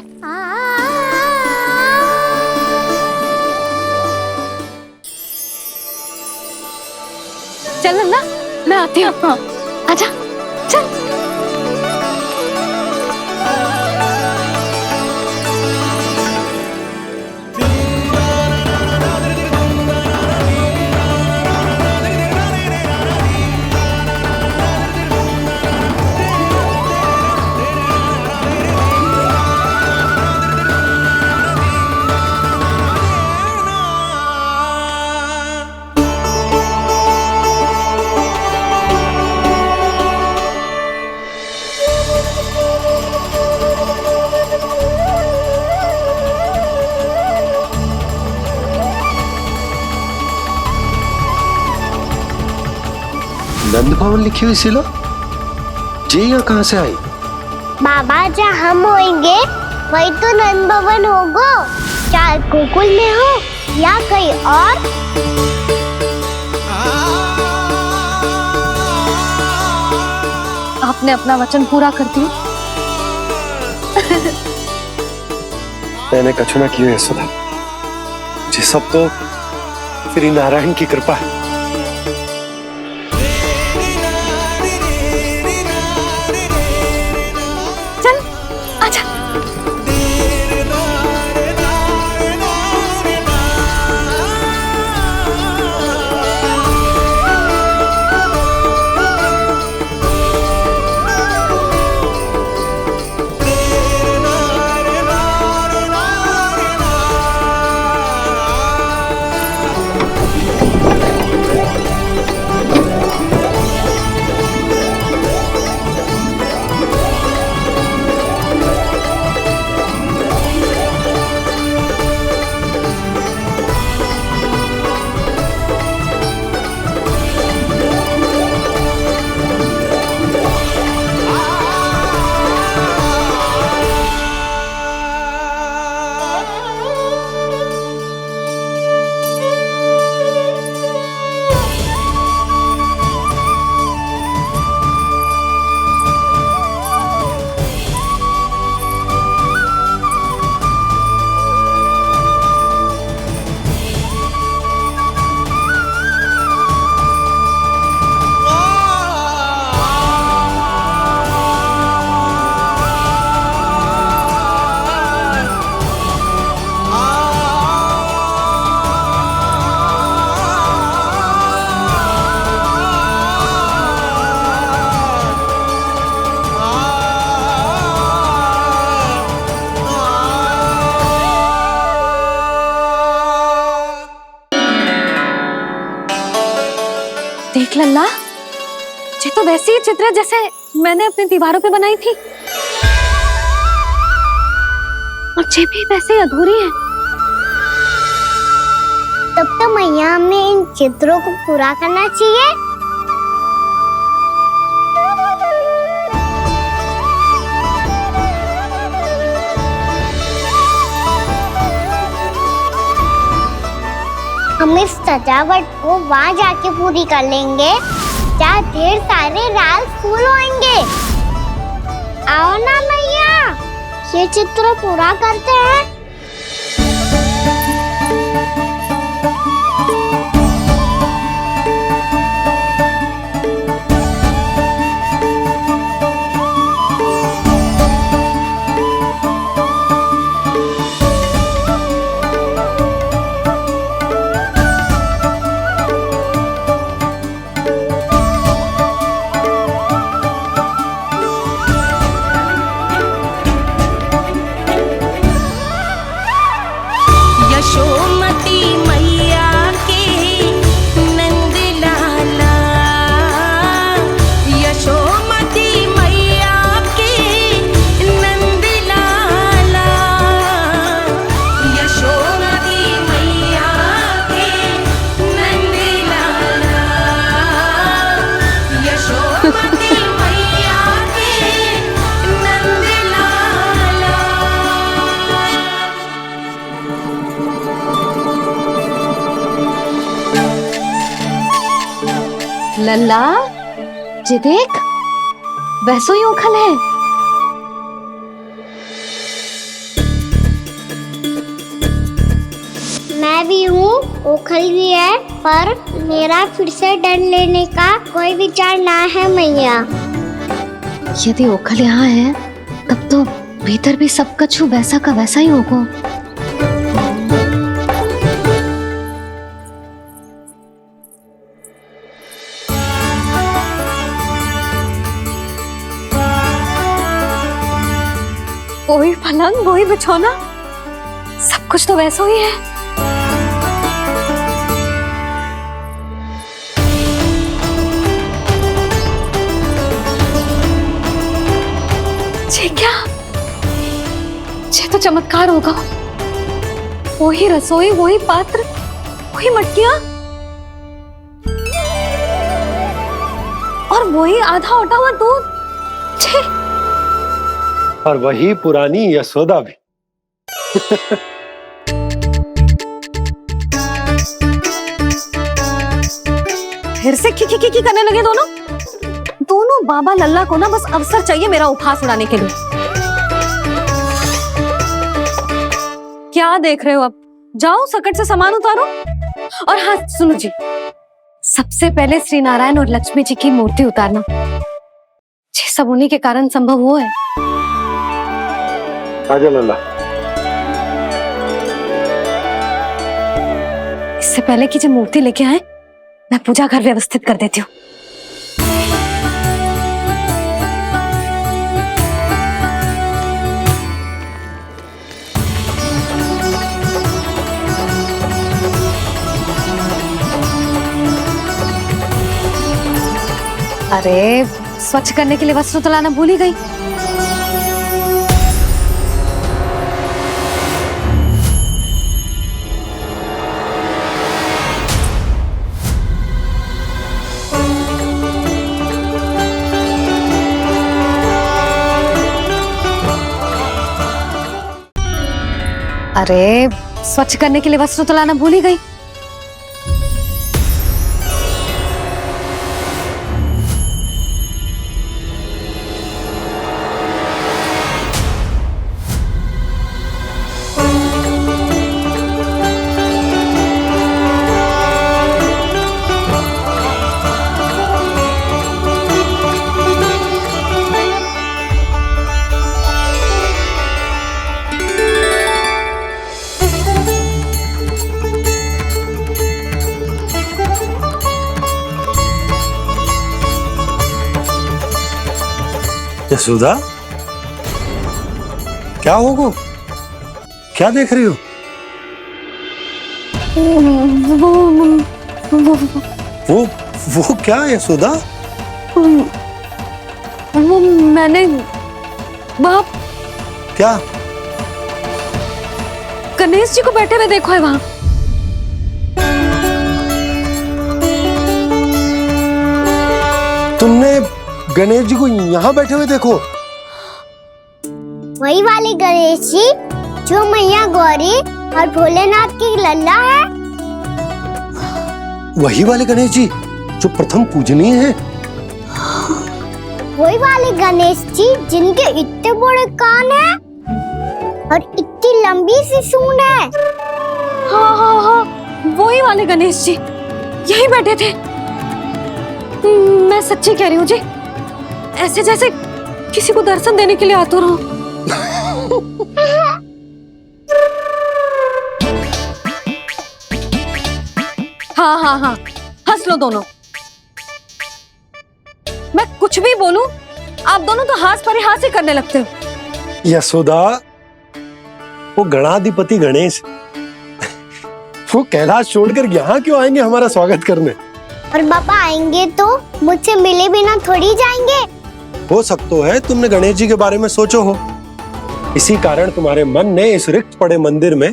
चल ना, मैं आती हूँ। आजा, चल। नंद भवन लिखी हुई सिला जी यहाँ कहाँ से आई? बाबा, जहाँ हम होंगे वही तो नंद भवन होगा। चाहे गोकुल में हो या कहीं और। आपने अपना वचन पूरा कर दिया। मैंने कछु ना किया यशोदा, ये सब तो श्री नारायण की कृपा है। देख लल्ला, ये तो वैसी ही चित्र है जैसे मैंने अपनी दीवारों पे बनाई थी, और ये भी वैसे ही अधूरी है। तब तो मैया हमें इन चित्रों को पूरा करना चाहिए। हम इस सजावट को वहाँ जाके पूरी कर लेंगे जहाँ ढेर सारे लाल फूल होंगे। आओ ना मैया, ये चित्र पूरा करते हैं। यशोमती मैया के नंद लाला, यशोमती मैया के नंद लाला, यशोमती मैया के नंद लाला, यशोमती मैया के नंद लाला। लल्ला, ये देख, वैसो ही उखल है। मैं भी हूँ, ओखल भी है, पर मेरा फिर से डर लेने का कोई विचार ना है मैया। यदि ओखल यहाँ है, तब तो भीतर भी सब कछु वैसा का वैसा ही होगा। वही पलंग, वही बिछौना, सब कुछ तो वैसा ही है। ये क्या? ये तो चमत्कार होगा। वही रसोई, वही पात्र, वही मटकियां, और वही आधा उठा हुआ दूध। छे, और वही पुरानी यशोदा भी। फिर से की करने लगे दोनों। दोनों बाबा लल्ला को ना बस अवसर चाहिए मेरा उपहास उड़ाने के लिए। क्या देख रहे हो? अब जाओ, सकट से सामान उतारो। और हाँ सुनो जी, सबसे पहले श्री नारायण और लक्ष्मी जी की मूर्ति उतारना। ये सब उन्हीं के कारण संभव हुआ है। आजा लल्ला। इससे पहले कि जो मूर्ति लेके आए, मैं पूजा घर व्यवस्थित कर देती हूँ। अरे, स्वच्छ करने के लिए वस्त्र तो लाना भूल ही गई। अरे, स्वच्छ करने के लिए वस्त्र तो लाना भूल ही गई। यशोदा, क्या होगा? क्या देख रही हो? वो क्या है यशोदा? वो मैंने बाप क्या? गणेश जी को बैठे हुए देखो है वहां। तुमने गणेश जी को यहाँ बैठे हुए देखो? वही वाले गणेश जी जो मैया गौरी और भोलेनाथ की लल्ला है। वही वाले गणेश जी जो प्रथम पूजनीय हैं। वही वाले गणेश जी जिनके इतने बड़े कान हैं और इतनी लंबी सी सूंड है। हाँ हाँ हाँ, वही वाले गणेश जी यही बैठे थे। मैं सच्ची कह रही हूँ जी, ऐसे जैसे किसी को दर्शन देने के लिए आतुर हो। हाँ हाँ हाँ, हंस लो दोनों। मैं कुछ भी बोलूं, आप दोनों तो हास परिहास ही करने लगते हो। यशोदा, वो गणाधिपति गणेश वो कैलाश छोड़कर यहाँ क्यों आएंगे हमारा स्वागत करने? और पापा आएंगे तो मुझसे मिले बिना थोड़ी जाएंगे। हो सकता है तुमने गणेश जी के बारे में सोचो हो, इसी कारण तुम्हारे मन ने इस रिक्त पड़े मंदिर में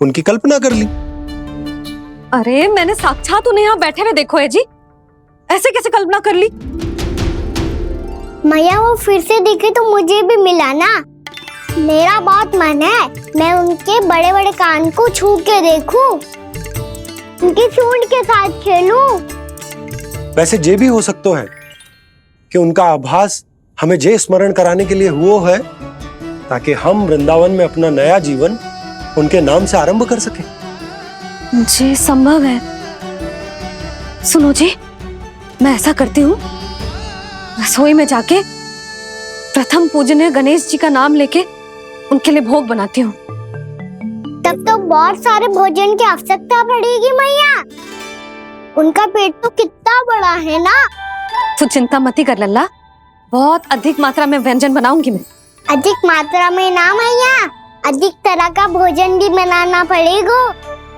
उनकी कल्पना कर ली। अरे मैंने साक्षात उन्हें यहाँ बैठे हुए देखो है जी, ऐसे कैसे कल्पना कर ली? मैया वो फिर से दिखे तो मुझे भी मिला ना। मेरा बहुत मन है मैं उनके बड़े बड़े कान को छू के देखूं, उनकी सूंड के साथ खेलूं। वैसे ये भी हो सकता है कि उनका आभास हमें जे स्मरण कराने के लिए हुआ है ताकि हम वृंदावन में अपना नया जीवन उनके नाम से आरंभ कर सके। जी संभव है। सुनो जी, मैं ऐसा करती हूँ, रसोई में जाके प्रथम पूजनीय गणेश जी का नाम लेके उनके लिए भोग बनाती हूँ। तब तो बहुत सारे भोजन की आवश्यकता पड़ेगी मैया, उनका पेट तो कितना बड़ा है ना। तू चिंता मत कर लल्ला, बहुत अधिक मात्रा में व्यंजन बनाऊंगी मैं। अधिक मात्रा में ना मैया, अधिक तरह का भोजन भी बनाना पड़ेगा।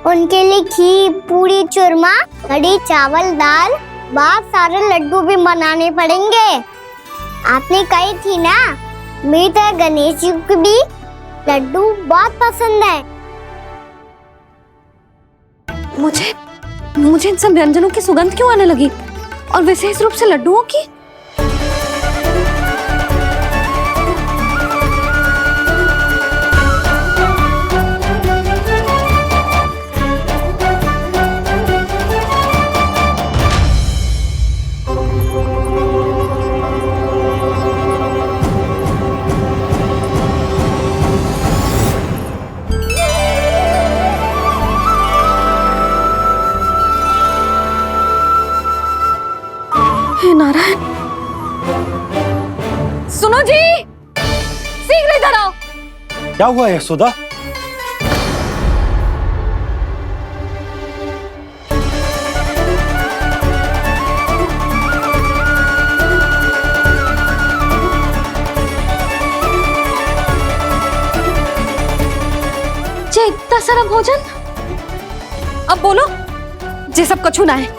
उनके लिए खीर, पूरी, चूरमा, कढ़ी, चावल, दाल, बहुत सारे लड्डू भी बनाने पड़ेंगे। आपने कही थी ना, मेरी तरह गणेश जी को भी लड्डू बहुत पसंद है। मुझे इन सब व्यंजनों की सुगंध क्यों आने लगी, और विशेष रूप से लड्डुओं की? हे नारायण, सुनो जी, शीघ्र इधर आओ। क्या हुआ यशोदा? जे इतना सारा भोजन, अब बोलो, जे सब कछु ना है,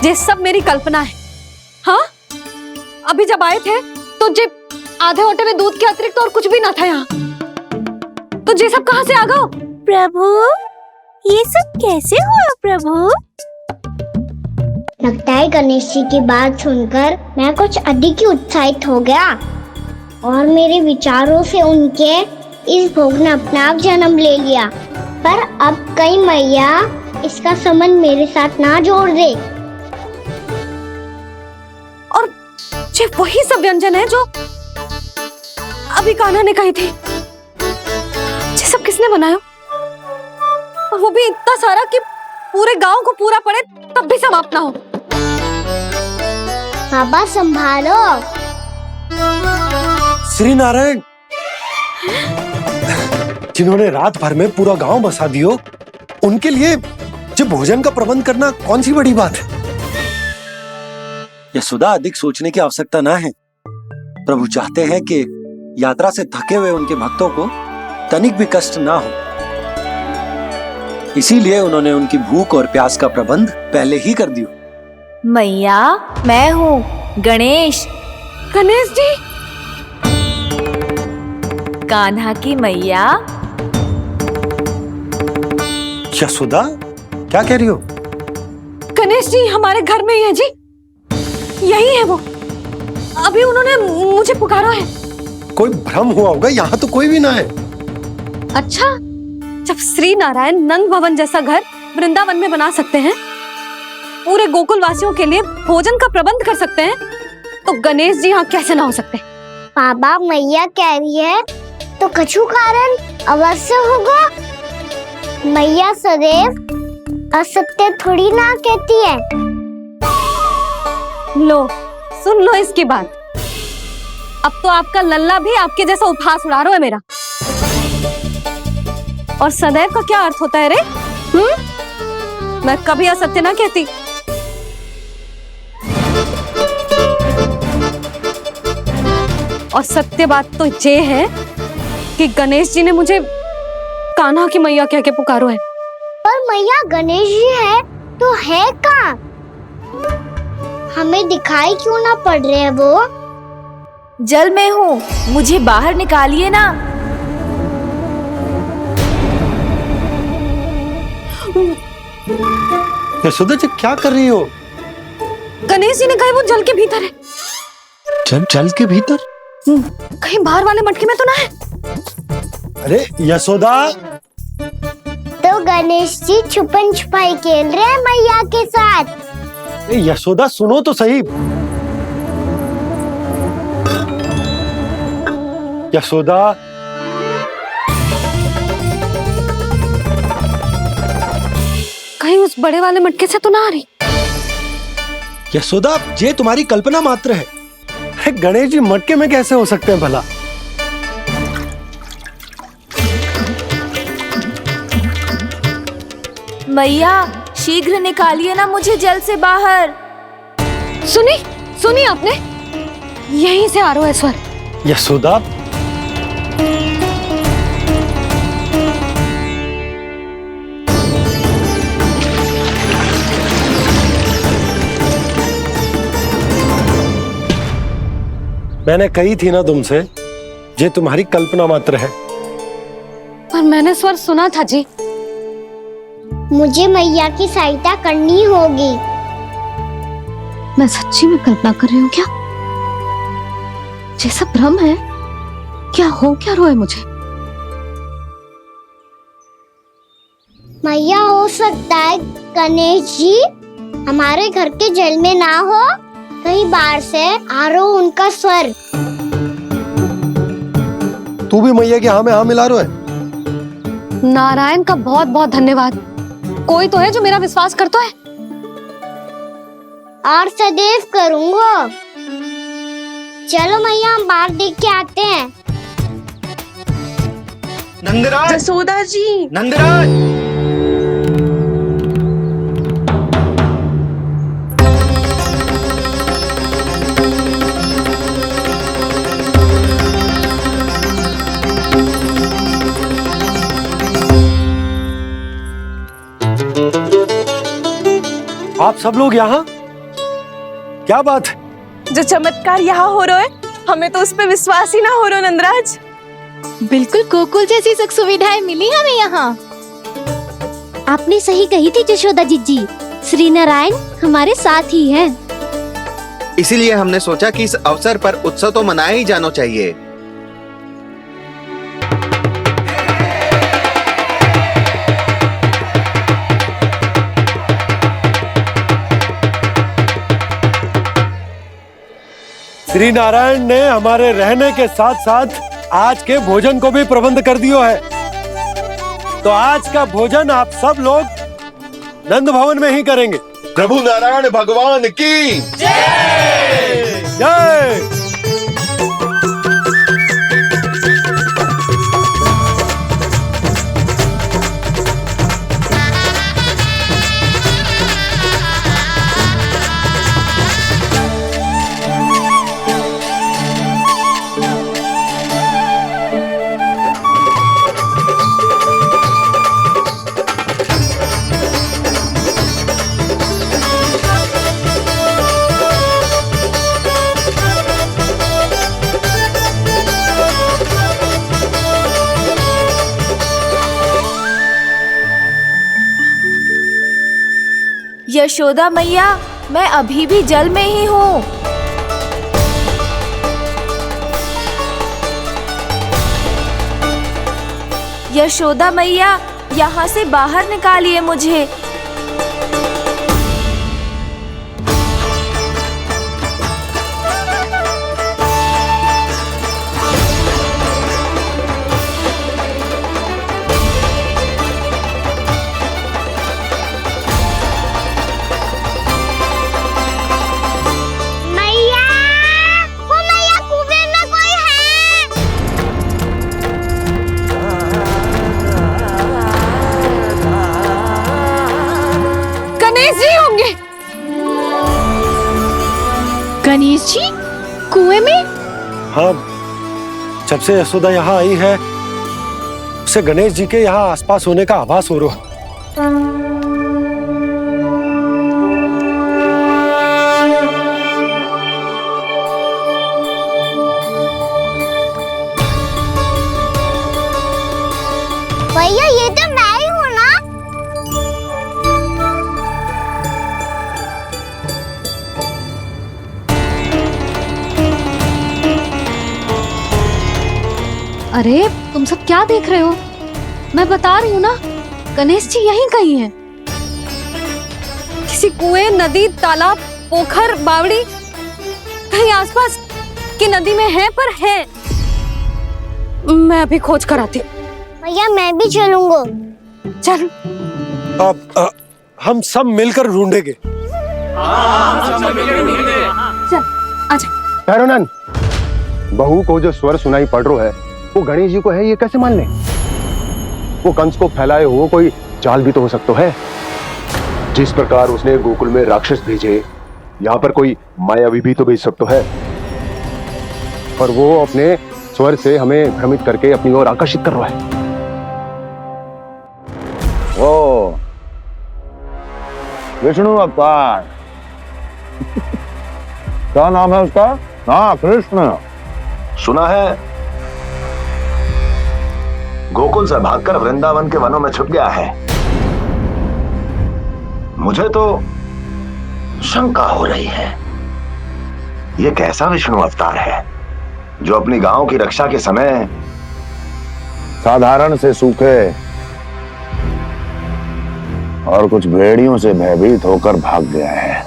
जे सब मेरी कल्पना है। हाँ, अभी जब आए थे तो जे आधे ओटे में दूध के अतिरिक्त और कुछ भी ना था यहाँ, तो जे सब कहाँ से आ गए? प्रभु, ये सब कैसे हुआ प्रभु? लगता है गणेश जी की बात सुनकर मैं कुछ अधिक ही उत्साहित हो गया और मेरे विचारों से उनके इस भोग ने अपना आप जन्म ले लिया। पर अब कहीं मैया इसका संबंध मेरे साथ ना जोड़ दे। और ये वही सब व्यंजन है जो अभी कान्हा ने कही थी। ये सब किसने बनाया? और वो भी इतना सारा कि पूरे गांव को पूरा पड़े तब भी समाप्त ना हो। बाबा संभालो। श्री नारायण, जिन्होंने रात भर में पूरा गांव बसा दियो, उनके लिए जो भोजन का प्रबंध करना कौन सी बड़ी बात है? यशोदा, अधिक सोचने की आवश्यकता ना है। प्रभु चाहते हैं कि यात्रा से थके हुए उनके भक्तों को तनिक भी कष्ट ना हो, इसीलिए उन्होंने उनकी भूख और प्यास का प्रबंध पहले ही कर दिया। मैया, मैं हूँ गणेश। गणेश जी। कान्हा की मैया। यशोदा, क्या कह रही हो? गणेश जी हमारे घर में ही है जी, यही है वो। अभी उन्होंने मुझे पुकारा है। कोई भ्रम हुआ होगा, यहाँ तो कोई भी ना है। अच्छा, जब श्री नारायण नंद भवन जैसा घर वृंदावन में बना सकते हैं, पूरे गोकुल वासियों के लिए भोजन का प्रबंध कर सकते हैं, तो गणेश जी यहाँ कैसे ना हो सकते? बाबा, मैया कह रही है तो कछु कारण अवश्य होगा। मैया सदैव असत्य थोड़ी ना कहती है। लो, सुन लो इसकी बात। अब तो आपका लल्ला भी आपके जैसा उपहास उड़ा रहा है मेरा। और सदैव का क्या अर्थ होता है रे? मैं कभी असत्य ना कहती। और सत्य बात तो ये है कि गणेश जी ने मुझे कान्हा की मैया कह के पुकारो है। पर मैया गणेश जी है तो है कहाँ? हमें दिखाई क्यों ना पड़ रहे हैं वो? जल में हूँ, मुझे बाहर निकालिए ना। यशोदा जी, क्या कर रही हो? गणेश जी ने कहा वो जल के भीतर है। जल के भीतर? कहीं बाहर वाले मटके में तो ना है? अरे यशोदा! तो गणेश जी छुपन छुपाई खेल रहे हैं मैया के साथ। यशोदा, सुनो तो सही। यशोदा, कहीं उस बड़े वाले मटके से तो ना आ रही? यशोदा, ये तुम्हारी कल्पना मात्र है। गणेश जी मटके में कैसे हो सकते हैं भला? मैया, शीघ्र निकालिए ना मुझे जल से बाहर। सुनी आपने? यहीं से आ रहा है स्वर। यशोदा, मैंने कही थी ना तुमसे, ये तुम्हारी कल्पना मात्र है। पर मैंने स्वर सुना था जी। मुझे मैया की सहायता करनी होगी। मैं सच्ची में कल्पना कर रही हूँ क्या? जैसा भ्रम है क्या? हो क्या रहा है मुझे? मैया, हो सकता है गणेश जी हमारे घर के जल में ना हो, कहीं बाहर से आ रहा हो उनका स्वर। तू भी मैया के हाँ में हाँ मिला रहा है। नारायण का बहुत बहुत धन्यवाद। कोई तो है जो मेरा विश्वास करता है। और सदैव करूँगा। चलो मैया, हम बाहर देख के आते हैं। नंदराज! जसोदा जी! नंदराज! आप सब लोग यहाँ? क्या बात है? जो चमत्कार यहाँ हो रहा है, हमें तो उस पे विश्वास ही ना हो रहा नंदराज। बिल्कुल गोकुल जैसी सुख सुविधाएं मिली हमें यहाँ। आपने सही कही थी यशोदा जीजी, श्री नारायण हमारे साथ ही हैं। इसीलिए हमने सोचा कि इस अवसर पर उत्सव तो मनाया ही जाना चाहिए। श्री नारायण ने हमारे रहने के साथ साथ आज के भोजन को भी प्रबंध कर दिया है। तो आज का भोजन आप सब लोग नंद भवन में ही करेंगे। प्रभु नारायण भगवान की जय जय। यशोदा मैया, मैं अभी भी जल में ही हूँ। यशोदा मैया, यहाँ से बाहर निकालिए मुझे। मैया, वो मैया कुएं में कोई है। गणेश जी होंगे। गणेश जी कुएं में? हाँ, जब से यशोदा यहाँ आई है उसे गणेश जी के यहाँ आसपास होने का आभास हो रहा। भैया ये तो मैं ही हूँ ना। अरे तुम सब क्या देख रहे हो? मैं बता रही हूँ ना, गणेश जी यहीं कहीं हैं। किसी कुएं, नदी, तालाब, पोखर, बावड़ी, कहीं आसपास की नदी में है, पर है। मैं अभी खोज कर आती हूँ। भैया मैं भी चलूंगा। चल। अब हम सब मिलकर ढूंढेंगे। चल आजा। भैरवनंद, बहू को जो स्वर सुनाई पड़ रहा है वो गणेश जी को है, ये कैसे मान ले? वो कंस को फैलाए हुए कोई चाल भी तो हो सकता है। जिस प्रकार उसने गोकुल में राक्षस भेजे, यहाँ पर कोई मायावी भी तो भेज सकता है। पर वो अपने स्वर से हमें भ्रमित करके अपनी ओर आकर्षित कर रहा है। ओ विष्णु अवतार। क्या नाम है उसका? हाँ, कृष्ण। सुना है गोकुल से भागकर वृंदावन के वनों में छुप गया है। मुझे तो शंका हो रही है, ये कैसा विष्णु अवतार है जो अपनी गांव की रक्षा के समय साधारण से सूखे और कुछ भेड़ियों से भयभीत होकर भाग गया है।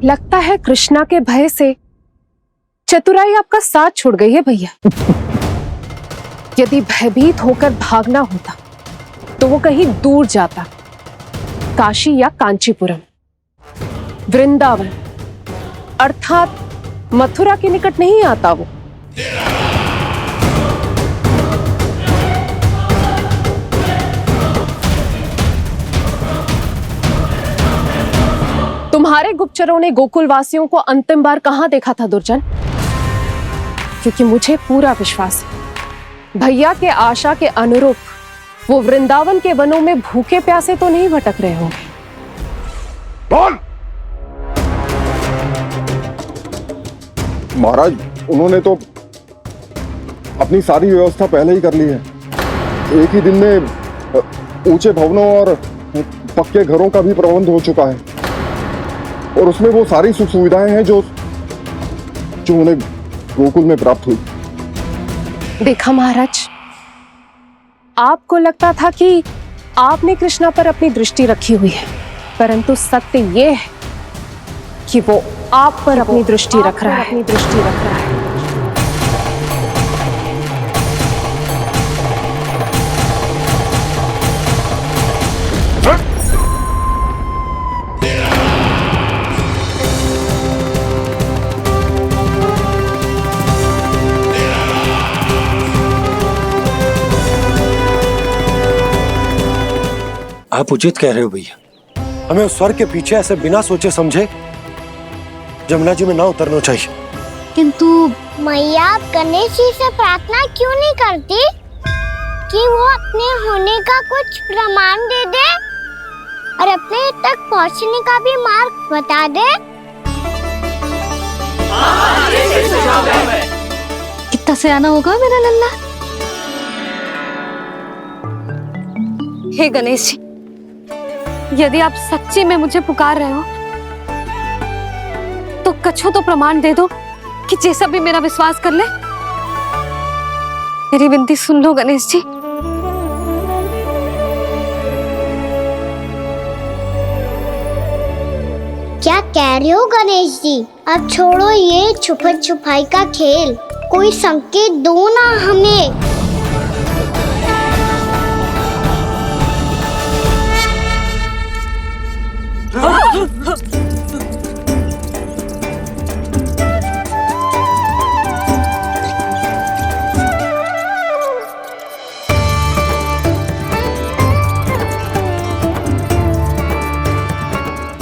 लगता है कृष्णा के भय से चतुराई आपका साथ छोड़ गई है भैया। यदि भयभीत होकर भागना होता तो वो कहीं दूर जाता, काशी या कांचीपुरम, वृंदावन अर्थात मथुरा के निकट नहीं आता वो। तुम्हारे गुप्तचरों ने गोकुल वासियों को अंतिम बार कहां देखा था दुर्जन? क्योंकि मुझे पूरा विश्वास है भैया के आशा के अनुरूप वो वृंदावन के वनों में भूखे प्यासे तो नहीं भटक रहे होंगे। बोल! महाराज, उन्होंने तो अपनी सारी व्यवस्था पहले ही कर ली है। एक ही दिन में ऊंचे भवनों और पक्के घरों का भी प्रबंध हो चुका है, और उसमें वो सारी सुख सुविधाएं हैं जो उन्हें गोकुल में प्राप्त हुई। देखा महाराज, आपको लगता था कि आपने कृष्णा पर अपनी दृष्टि रखी हुई है, परंतु सत्य ये है कि वो आप पर अपनी दृष्टि रख रहा है। आप उचित कह रहे हो भैया, हमें उस स्वर के पीछे ऐसे बिना सोचे समझे जमुना जी में ना उतरना चाहिए। किंतु मैया, आप गणेश जी से प्रार्थना क्यों नहीं करती कि वो अपने होने का कुछ प्रमाण दे दे और अपने तक पहुंचने का भी मार्ग बता दे? कितना सयाना होगा मेरा लल्ला। हे गणेश जी, यदि आप सच्ची में मुझे पुकार रहे हो तो कछु तो प्रमाण दे दो कि जैसा भी मेरा विश्वास कर ले। मेरी विनती सुन लो गणेश जी। क्या कह रहे हो गणेश जी? अब छोड़ो ये छुपन छुपाई का खेल, कोई संकेत दो ना हमें।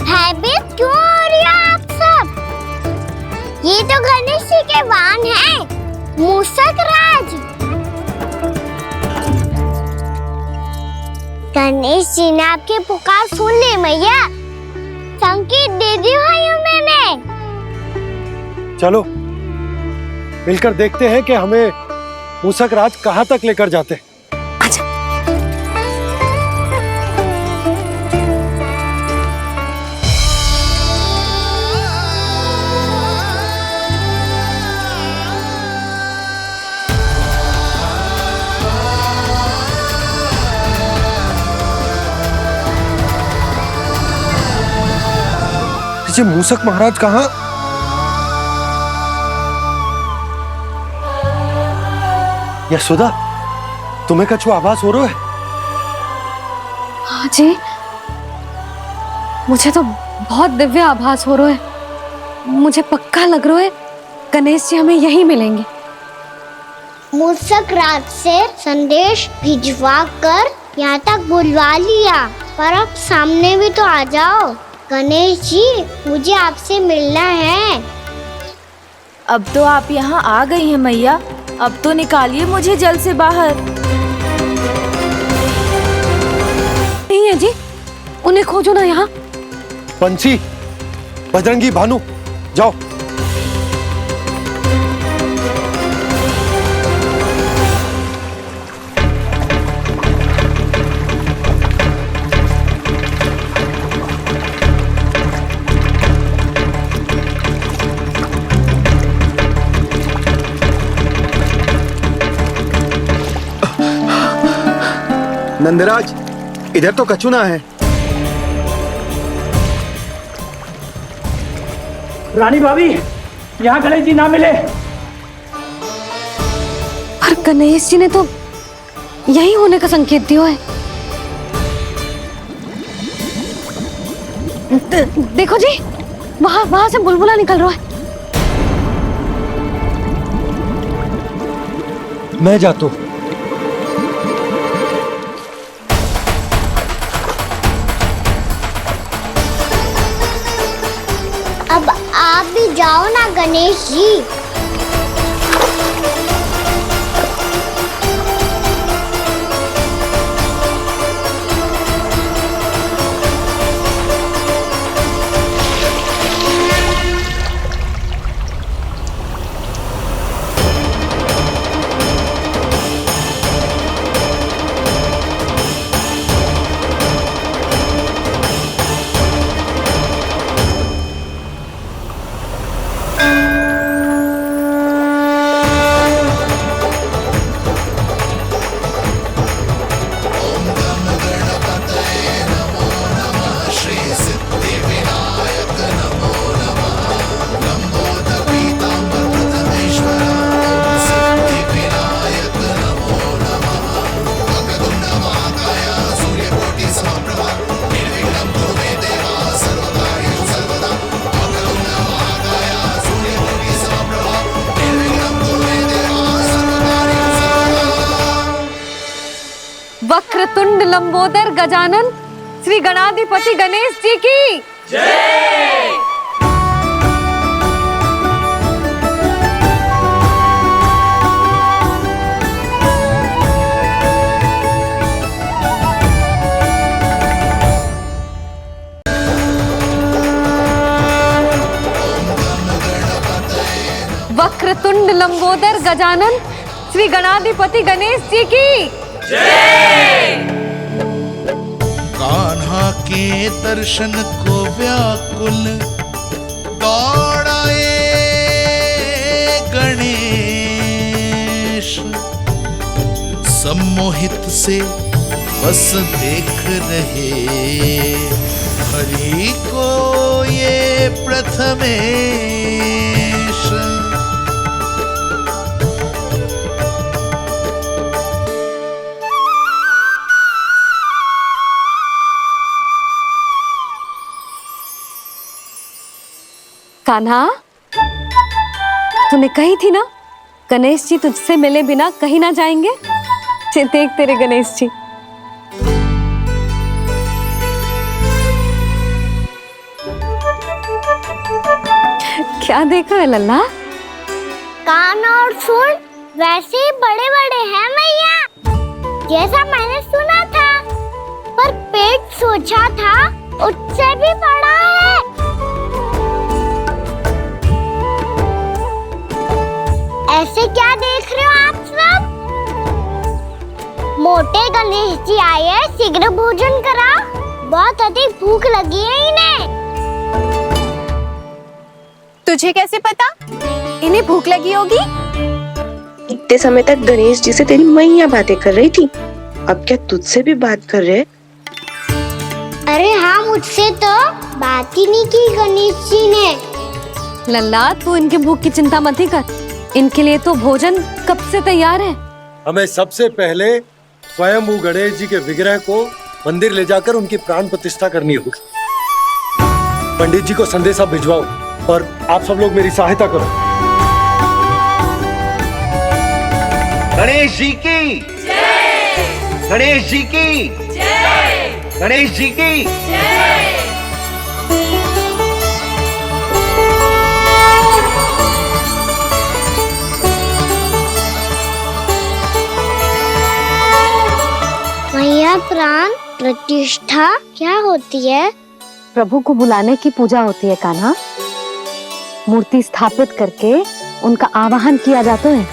भयभीत क्यों हो रही हो आप सब? ये तो गणेश जी के वाहन हैं, मूषक राज। गणेश जी ने आपकी पुकार सुन ली मैया, संकेत दे दी भाइयों मैंने। चलो मिलकर देखते हैं कि हमें मूषक राज कहाँ तक लेकर जाते हैं। ये मूषक महाराज कहाँ? यशोदा, तुम्हें कछु आभास हो रहा है? हाँ जी, मुझे तो बहुत दिव्य आभास हो रहा है। मुझे पक्का लग रहा है गणेश जी हमें यहीं मिलेंगे। मूषक राज से संदेश भिजवा कर यहाँ तक बुलवा लिया, पर अब सामने भी तो आ जाओ। गणेश जी, मुझे आपसे मिलना है। अब तो आप यहाँ आ गई हैं मैया, अब तो निकालिए मुझे जल से बाहर। नहीं है जी, उन्हें खोजो ना यहाँ। पंछी, बजरंगी, भानु, जाओ। नंदराज, इधर तो कछु ना है। रानी भाभी, यहाँ गणेश जी ना मिले। पर गणेश जी ने तो यही होने का संकेत दिया है। देखो जी, वहां से बुलबुला निकल रहा है। मैं जाता हूँ। अब आप भी जाओ ना गणेश जी। वक्रतुंड लंबोदर गजानन श्री गणाधिपति गणेश जी की जय। वक्रतुंड लंबोदर गजानन श्री गणाधिपति गणेश जी की जय। के दर्शन को व्याकुल दौड़ाए गणेश। सम्मोहित से बस देख रहे हरि को ये प्रथमेश। कान्हा, तूने कही थी ना गणेश जी तुझसे मिले बिना कहीं ना जाएंगे। देख तेरे गणेश जी। क्या देख रहा है लल्ला? कान और सुन वैसे ही बड़े बड़े हैं मैया, जैसा मैंने सुना था, पर पेट सोचा था उससे भी बड़ा है। ऐसे क्या देख रहे हो आप सब? मोटे गणेश जी आए हैं, शीघ्र भोजन करा, बहुत अधिक भूख लगी है इन्हें। तुझे कैसे पता इन्हें भूख लगी होगी? इतने समय तक गणेश जी से तेरी मैया बातें कर रही थी, अब क्या तुझसे भी बात कर रहे? अरे हाँ, मुझसे तो बात ही नहीं की गणेश जी ने। लल्ला, तू इनके भूख की चिंता मत ही कर, इनके लिए तो भोजन कब से तैयार है। हमें सबसे पहले स्वयं गणेश जी के विग्रह को मंदिर ले जाकर उनकी प्राण प्रतिष्ठा करनी होगी। पंडित जी को संदेशा भिजवाओ और आप सब लोग मेरी सहायता करो। गणेश जी की जय, गणेश जी की जय, गणेश जी की जय। मैया, प्राण प्रतिष्ठा क्या होती है? प्रभु को बुलाने की पूजा होती है कान्हा। मूर्ति स्थापित करके उनका आवाहन किया जाता है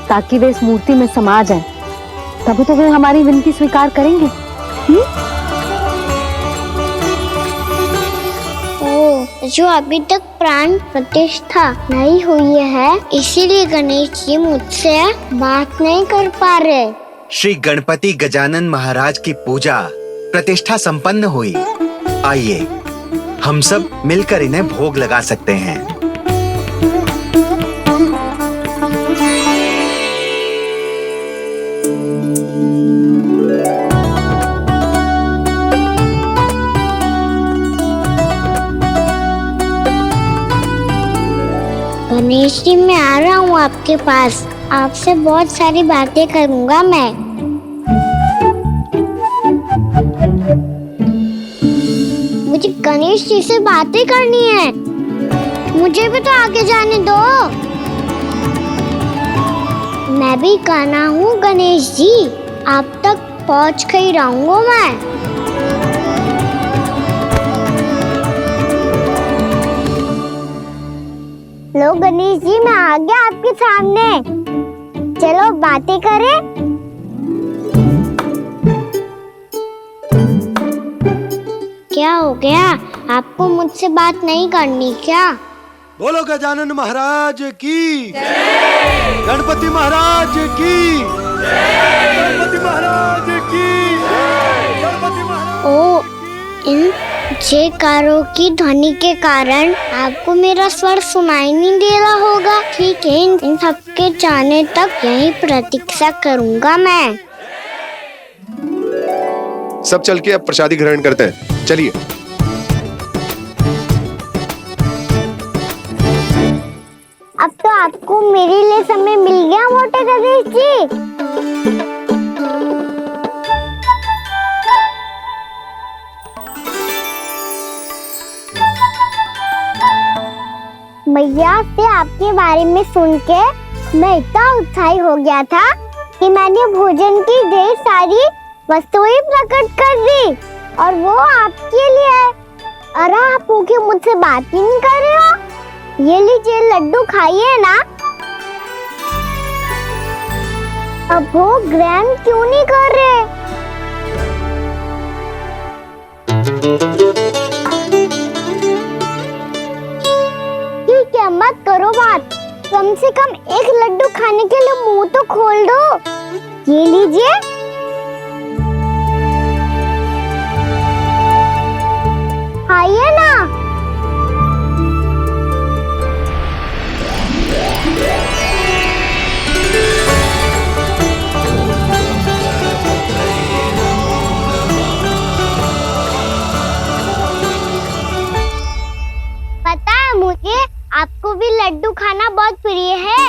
ताकि वे इस मूर्ति में समा जाएं। तभी तो वे हमारी विनती स्वीकार करेंगे। जो अभी तक प्राण प्रतिष्ठा नहीं हुई है, इसीलिए गणेश जी मुझसे बात नहीं कर पा रहे। श्री गणपति गजानन महाराज की पूजा प्रतिष्ठा संपन्न हुई। आइए हम सब मिलकर इन्हें भोग लगा सकते हैं। गणेश जी, मैं आ रहा हूँ आपके पास, आपसे बहुत सारी बातें करूँगा मैं। मुझे गणेश जी से बातें करनी है, मुझे भी तो आगे जाने दो। मैं भी कान्हा हूँ गणेश जी, आप तक पहुँच कर ही रहूँगा मैं। लो गणेश जी, मैं आ गया आपके सामने, चलो बातें करें। क्या हो गया, आपको मुझसे बात नहीं करनी क्या? बोलो गजानन महाराज की जय, गणपति महाराज की जय, गणपति महाराज की जय, गणपति महाराज। ओ, इन जयकारों की ध्वनि के कारण आपको मेरा स्वर सुनाई नहीं दे रहा होगा। ठीक है, इन सबके जाने तक यही प्रतीक्षा करूंगा मैं। सब चल के अब प्रसादी ग्रहण करते हैं, चलिए। अब तो आपको मेरे लिए समय मिल गया मोटे गणेश जी। मैया से आपके बारे में सुन के मैं इतना उत्साही हो गया था कि मैंने भोजन की ढेर सारी वस्तुएं प्रकट कर दी, और वो आपके लिए। अरे आप भूखे मुझसे बात ही नहीं कर रहे हो। ये लीजिए लड्डू, खाइए ना। अब वो ग्रहण क्यों नहीं कर रहे? ठीक है, मत करो बात। कम से कम एक लड्डू खाने के लिए मुंह तो खोल दो। ये लीजिए। खाइए ना। पता है मुझे, आपको भी लड्डू खाना बहुत प्रिय है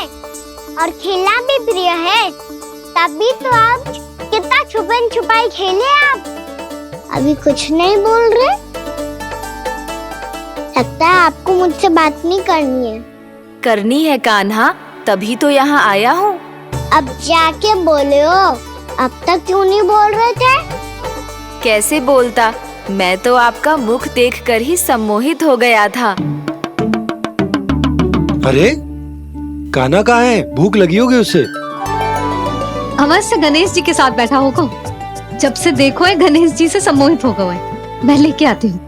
और खेलना भी प्रिय है। तभी तो आप कितना छुपन छुपाई खेले आप। अभी कुछ नहीं बोल रहे। लगता है आपको मुझसे बात नहीं करनी है। करनी है कान्हा, तभी तो यहाँ आया हूँ। अब जाके बोले हो। अब तक क्यों नहीं बोल रहे थे? कैसे बोलता, मैं तो आपका मुख देखकर ही सम्मोहित हो गया था। अरे कान्हा कहाँ है? भूख लगी होगी उसे। अवश्य गणेश जी के साथ बैठा होगा। जब से देखो है गणेश जी से सम्मोहित हो गए। मैं लेके आती हूँ।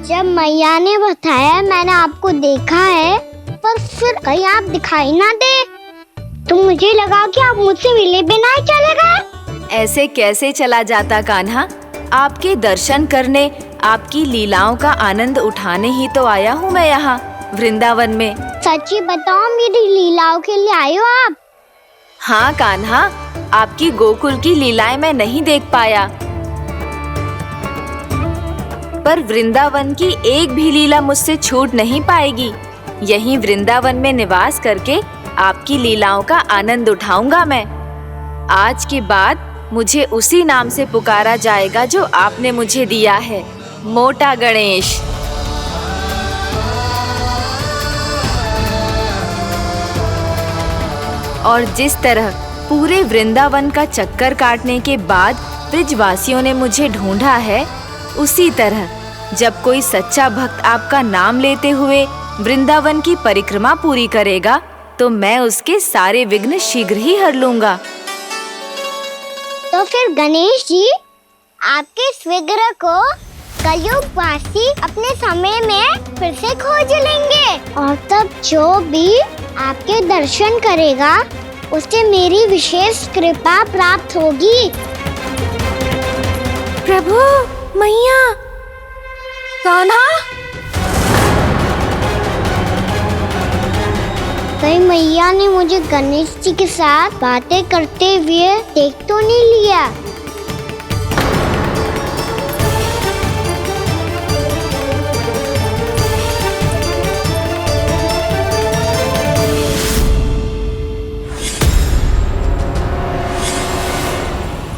जब मैया ने बताया मैंने आपको देखा है, पर फिर कहीं आप दिखाई ना दे तो मुझे लगा कि आप मुझसे मिले बिना ही चले गए। ऐसे कैसे चला जाता कान्हा? आपके दर्शन करने, आपकी लीलाओं का आनंद उठाने ही तो आया हूँ मैं यहाँ वृंदावन में। सच्ची बताओ, मेरी लीलाओं के लिए आए हो आप? हाँ कान्हा, आपकी गोकुल की लीलाएं मैं नहीं देख पाया, पर वृंदावन की एक भी लीला मुझसे छूट नहीं पाएगी। यहीं वृंदावन में निवास करके आपकी लीलाओं का आनंद उठाऊंगा मैं। आज के बाद मुझे उसी नाम से पुकारा जाएगा जो आपने मुझे दिया है, मोटा गणेश। और जिस तरह पूरे वृंदावन का चक्कर काटने के बाद ब्रिजवासियों ने मुझे ढूंढा है, उसी तरह जब कोई सच्चा भक्त आपका नाम लेते हुए वृंदावन की परिक्रमा पूरी करेगा, तो मैं उसके सारे विघ्न शीघ्र ही हर लूंगा। तो फिर गणेश जी, आपके इस विग्रह को कलयुगवासी अपने समय में फिर से खोज लेंगे और तब जो भी आपके दर्शन करेगा उसे मेरी विशेष कृपा प्राप्त होगी। प्रभु, मैया, कान्हा। कहीं मैया ने मुझे गणेश जी के साथ बातें करते हुए देख तो नहीं लिया?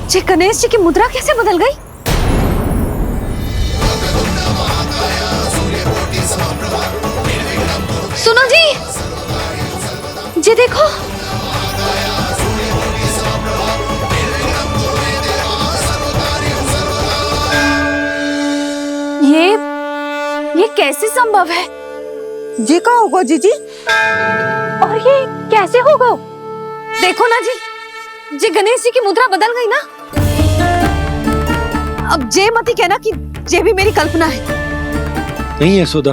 ये गणेश जी की मुद्रा कैसे बदल गई? सुनो जी, ये देखो। ये कैसे संभव है? ये का होगा जीजी? और ये कैसे होगा? देखो ना जी, ये गणेश जी की मुद्रा बदल गई ना। अब जे मत ही कहना कि ये भी मेरी कल्पना है। नहीं यशोदा,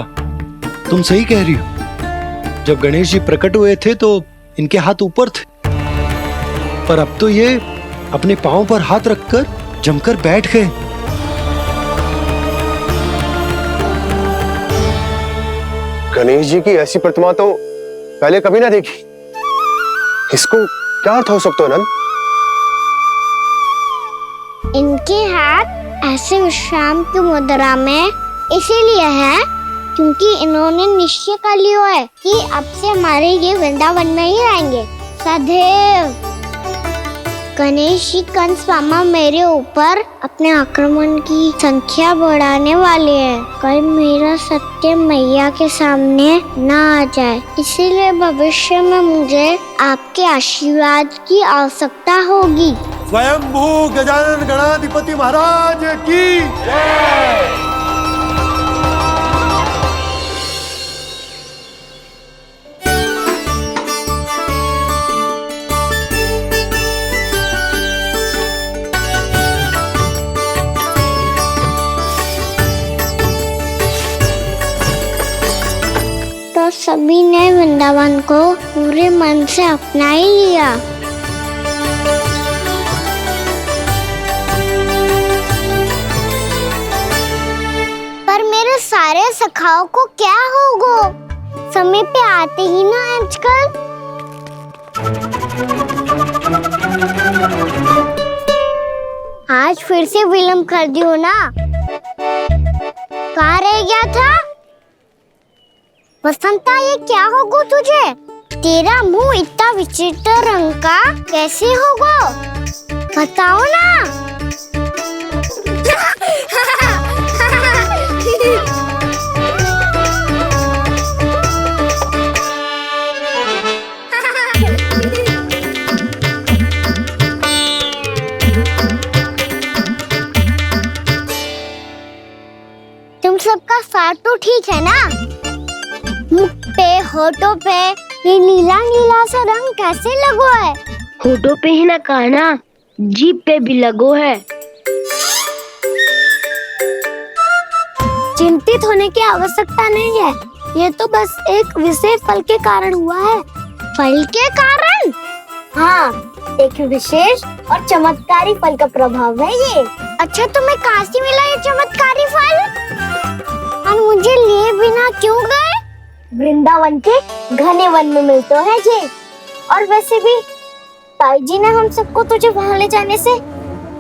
तुम सही कह रही हो। जब गणेश जी प्रकट हुए थे तो इनके हाथ ऊपर थे, पर अब तो ये अपने पांव पर हाथ रखकर जमकर बैठ गए। गणेश जी की ऐसी प्रतिमा तो पहले कभी ना देखी। इसको क्या अर्थ हो सकता है नंद? इनके हाथ ऐसे विश्राम की मुद्रा में इसीलिए है क्योंकि इन्होंने निश्चय कर लिया है कि अब से हमारे ये वृंदावन में ही रहेंगे सदैव। गणेश जी कंस मामा मेरे ऊपर अपने आक्रमण की संख्या बढ़ाने वाले हैं। कल मेरा सत्य मैया के सामने ना आ जाए, इसीलिए भविष्य में मुझे आपके आशीर्वाद की आवश्यकता होगी। स्वयंभू गजानन गणाधिपति महाराज की जय। सभी ने वृंदावन को पूरे मन से अपना ही लिया। पर मेरे सारे सखाओं को क्या होगा? समय पे आते ही ना आजकल। आज फिर से विलम्ब कर दियो ना। कहाँ रह गया था? वसंता, ये क्या होगा तुझे? तेरा मुंह इतना विचित्र रंग का कैसे होगा? बताओ ना। तुम सबका साथ तो ठीक है ना? मुख पे, होठों पे ये नीला नीला सा रंग कैसे लगो है? होठों पे ही ना कहना, जीभ पे भी लगो है। चिंतित होने की आवश्यकता नहीं है। ये तो बस एक विशेष फल के कारण हुआ है। फल के कारण? हाँ, एक विशेष और चमत्कारी फल का प्रभाव है ये। अच्छा, तुम्हें कहाँ से मिला ये चमत्कारी फल? और मुझे लिए बिना क्यों गए? वृंदावन के घने वन में मिलते हैं ये। और वैसे भी ताई जी ने हम सबको तुझे वहाँ ले जाने से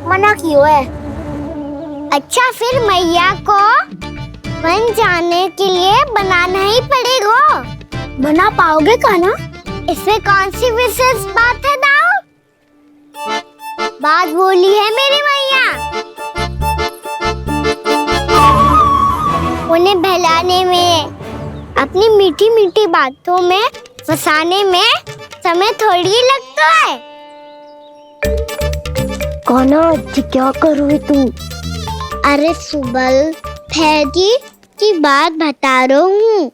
मना किया है। अच्छा, फिर मैया को वन जाने के लिए बनाना ही पड़ेगा। बना पाओगे कान्हा? इसमें कौन सी विशेष बात है दाऊ? बात बोली है मेरी मैया। उन्हें बहलाने में, अपनी मीठी मीठी बातों में फंसाने में समय थोड़ी लगता है। कान्हा, क्या करोगे तू? अरे सुबल, फैजी की बात बता रहा हूँ।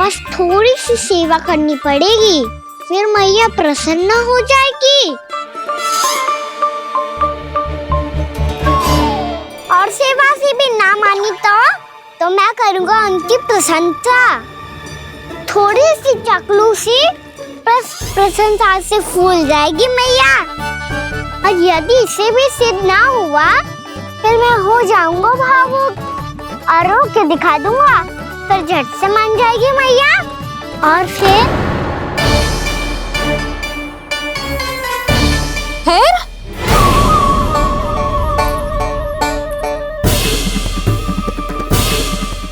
बस थोड़ी सी सेवा करनी पड़ेगी, फिर मैया प्रसन्न हो जाएगी। और सेवा से भी ना मानी तो मैं करूँगा उनकी प्रशंसा। थोड़ी सी चाकलूसी बस प्रशंसा से फूल जाएगी मैया। और यदि इसे भी सिद्ध ना हुआ, फिर मैं हो जाऊंगा भावुक और रो के दिखा दूंगा। फिर झट से मान जाएगी मैया। और फिर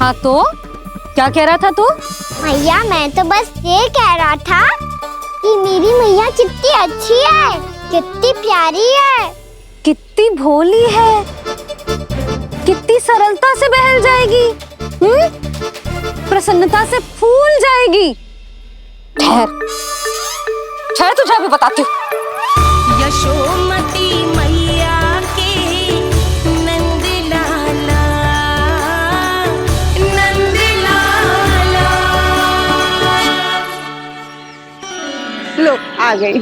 हाँ तो क्या कह रहा था तू? मैया, मैं तो बस ये कह रहा था कि मेरी मैया कितनी अच्छी है, कितनी प्यारी है, कितनी भोली है, कितनी सरलता से बहल जाएगी, प्रसन्नता से फूल जाएगी। ठहर ठहर, तुझे अभी बताती हूँ। यशोमती मैया के नंद लाला, नंद लाला। लो, आ गई।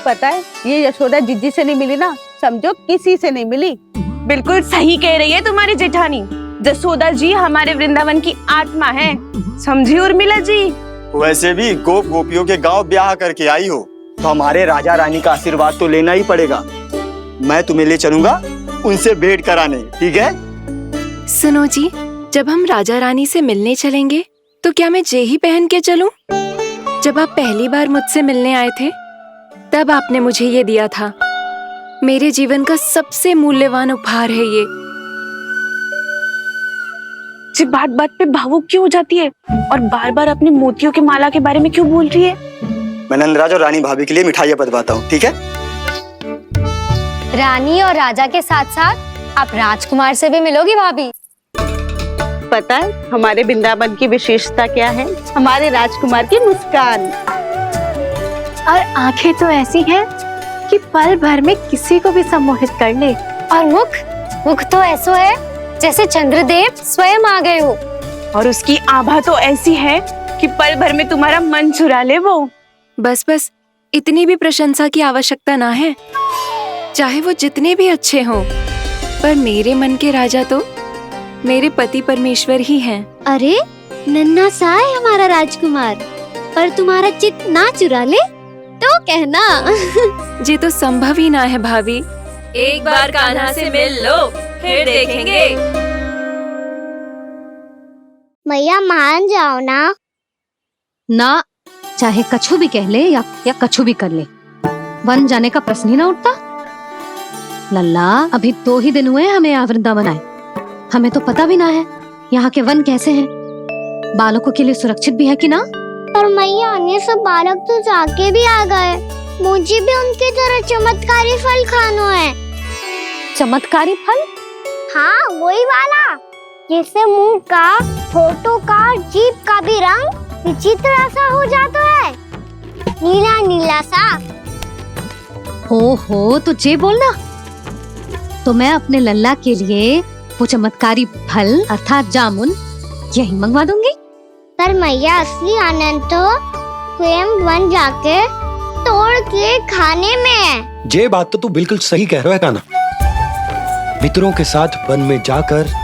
पता है, ये यशोदा जिज्जी से नहीं मिली ना, समझो किसी से नहीं मिली। बिल्कुल सही कह रही है तुम्हारी जेठानी। जसोदा जी हमारे वृंदावन की आत्मा है, समझी उर्मिला जी। वैसे भी गोप गोपियों के गांव ब्याह करके आई हो, तो हमारे राजा रानी का आशीर्वाद तो लेना ही पड़ेगा। मैं तुम्हें ले चलूंगा उनसे भेंट कराने, ठीक है? सुनो जी, जब हम राजा रानी से मिलने चलेंगे तो क्या मैं जे ही पहन के चलूं? जब आप पहली बार मुझसे मिलने आए थे, तब आपने मुझे ये दिया था। मेरे जीवन का सबसे मूल्यवान उपहार है ये। बात बात पे भावुक क्यों हो जाती है और बार बार अपनी मोतियों की माला के बारे में क्यों बोल रही है? मैं नंदराज और रानी भाभी के लिए मिठाइयाँ बंटवाता हूँ, ठीक है? रानी और राजा के साथ साथ आप राजकुमार से भी मिलोगी भाभी। पता है हमारे वृंदावन की विशेषता क्या है? हमारे राजकुमार की मुस्कान। और आंखें तो ऐसी हैं कि पल भर में किसी को भी सम्मोहित कर ले। और मुख तो ऐसा है जैसे चंद्रदेव स्वयं आ गए हो। और उसकी आभा तो ऐसी है कि पल भर में तुम्हारा मन चुरा ले वो। बस बस, इतनी भी प्रशंसा की आवश्यकता ना है। चाहे वो जितने भी अच्छे हों, पर मेरे मन के राजा तो मेरे पति परमेश्वर ही हैं। अरे नन्हा सा है हमारा राजकुमार, पर तुम्हारा चित्त ना चुरा ले तो कहना। ये तो संभव ही ना है भाभी। एक बार कान्हा से मिल लो, फिर देखेंगे। मैया मान जाओ ना। ना, चाहे कछु भी कह ले या कछु भी कर ले, वन जाने का प्रश्न ही ना उठता। लल्ला, अभी 2 ही दिन हुए हमें यहाँ वृंदावन आए, हमें तो पता भी ना है यहाँ के वन कैसे हैं, बालकों के लिए सुरक्षित भी है कि ना। पर मैया ये सब बालक तो जाके भी आ गए, मुझे भी उनकी तरह चमत्कारी फल खाना है। चमत्कारी फल? हाँ, वही वाला जिससे मुंह का, होठों का, जीभ का भी रंग विचित्र सा हो जाता है, नीला नीला सा। हो तो जे बोलना, तो मैं अपने लल्ला के लिए वो चमत्कारी फल अर्थात जामुन यही मंगवा दूंगी। पर मैया असली आनंद तो स्वयं वन जाके तोड़ के खाने में है। ये बात तो तू बिल्कुल सही कह रहा है कान्हा। मित्रों के साथ वन में जाकर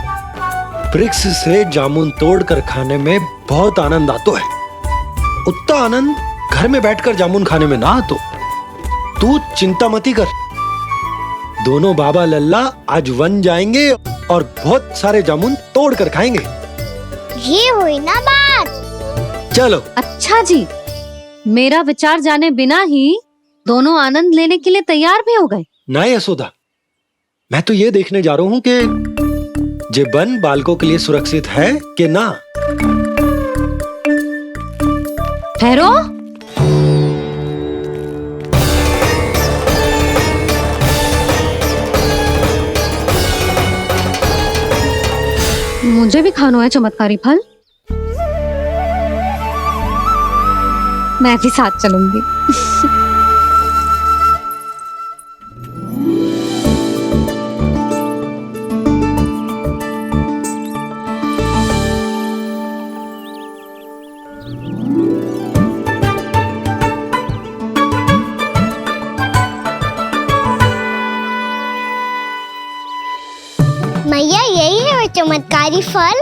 वृक्ष से जामुन तोड़कर खाने में बहुत आनंद आता है। उतना आनंद घर में बैठकर जामुन खाने में ना आतो। तू चिंता मती कर, दोनों बाबा लल्ला आज वन जाएंगे और बहुत सारे जामुन तोड़कर खाएंगे। ये हुई ना बात। चलो। अच्छा जी, मेरा विचार जाने बिना ही दोनों आनंद लेने के लिए तैयार भी हो गए। ना यशोदा, मैं तो ये देखने जा रहा हूँ कि जे वन बालकों के लिए सुरक्षित है कि ना। ठहरो, मुझे भी खाना है चमत्कारी फल, मैं भी साथ चलूंगी। मैया यही है वो चमत्कारी फल।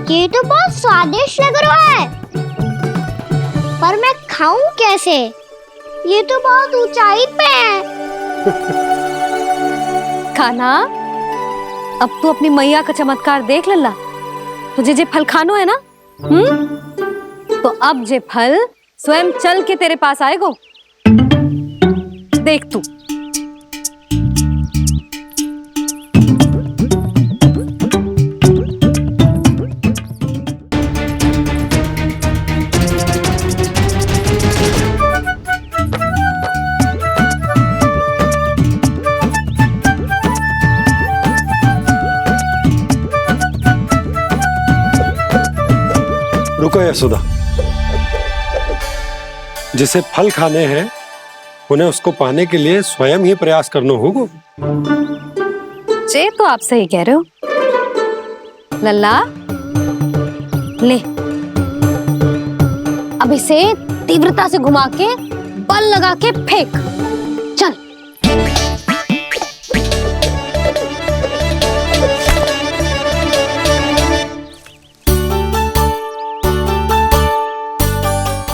ये तो बहुत स्वादिष्ट लग रहा है, पर मैं खाऊं कैसे? ये तो बहुत ऊंचाई पे है। खाना, अब तू अपनी मैया का चमत्कार देख लल्ला। तुझे जे फल खानो है ना, तो अब जे फल स्वयं चल के तेरे पास आएगो। देख तू। रुको यशोदा, जिसे फल खाने हैं उन्हें उसको पाने के लिए स्वयं ही प्रयास करना होगा। जे तो आप सही कह रहे हो लल्ला। ले, अब इसे तीव्रता से घुमा के बल लगा के फेंक। चल।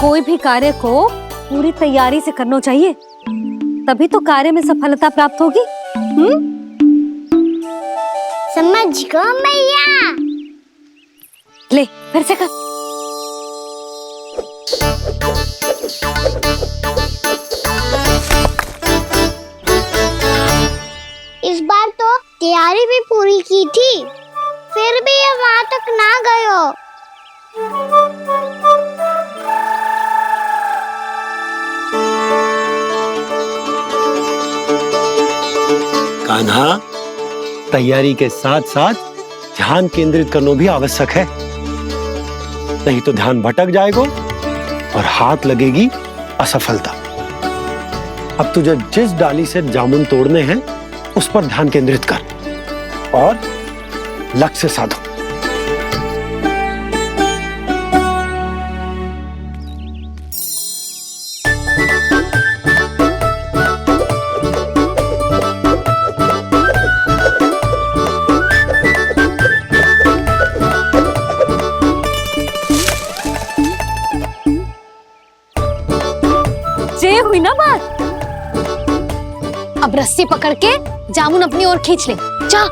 कोई भी कार्य को पूरी तैयारी से करना चाहिए, तभी तो कार्य में सफलता प्राप्त होगी। समझ गो मैया। ले, फिर से कर। इस बार तो तैयारी भी पूरी की थी, फिर भी ये वहां तक ना गए हो। कान्हा, तैयारी के साथ साथ ध्यान केंद्रित करना भी आवश्यक है, नहीं तो ध्यान भटक जाएगा और हाथ लगेगी असफलता। अब तुझे जिस डाली से जामुन तोड़ने हैं उस पर ध्यान केंद्रित कर और लक्ष्य साधो। हुई ना बात। अब रस्सी पकड़ के जामुन अपनी ओर खींच ले, जा।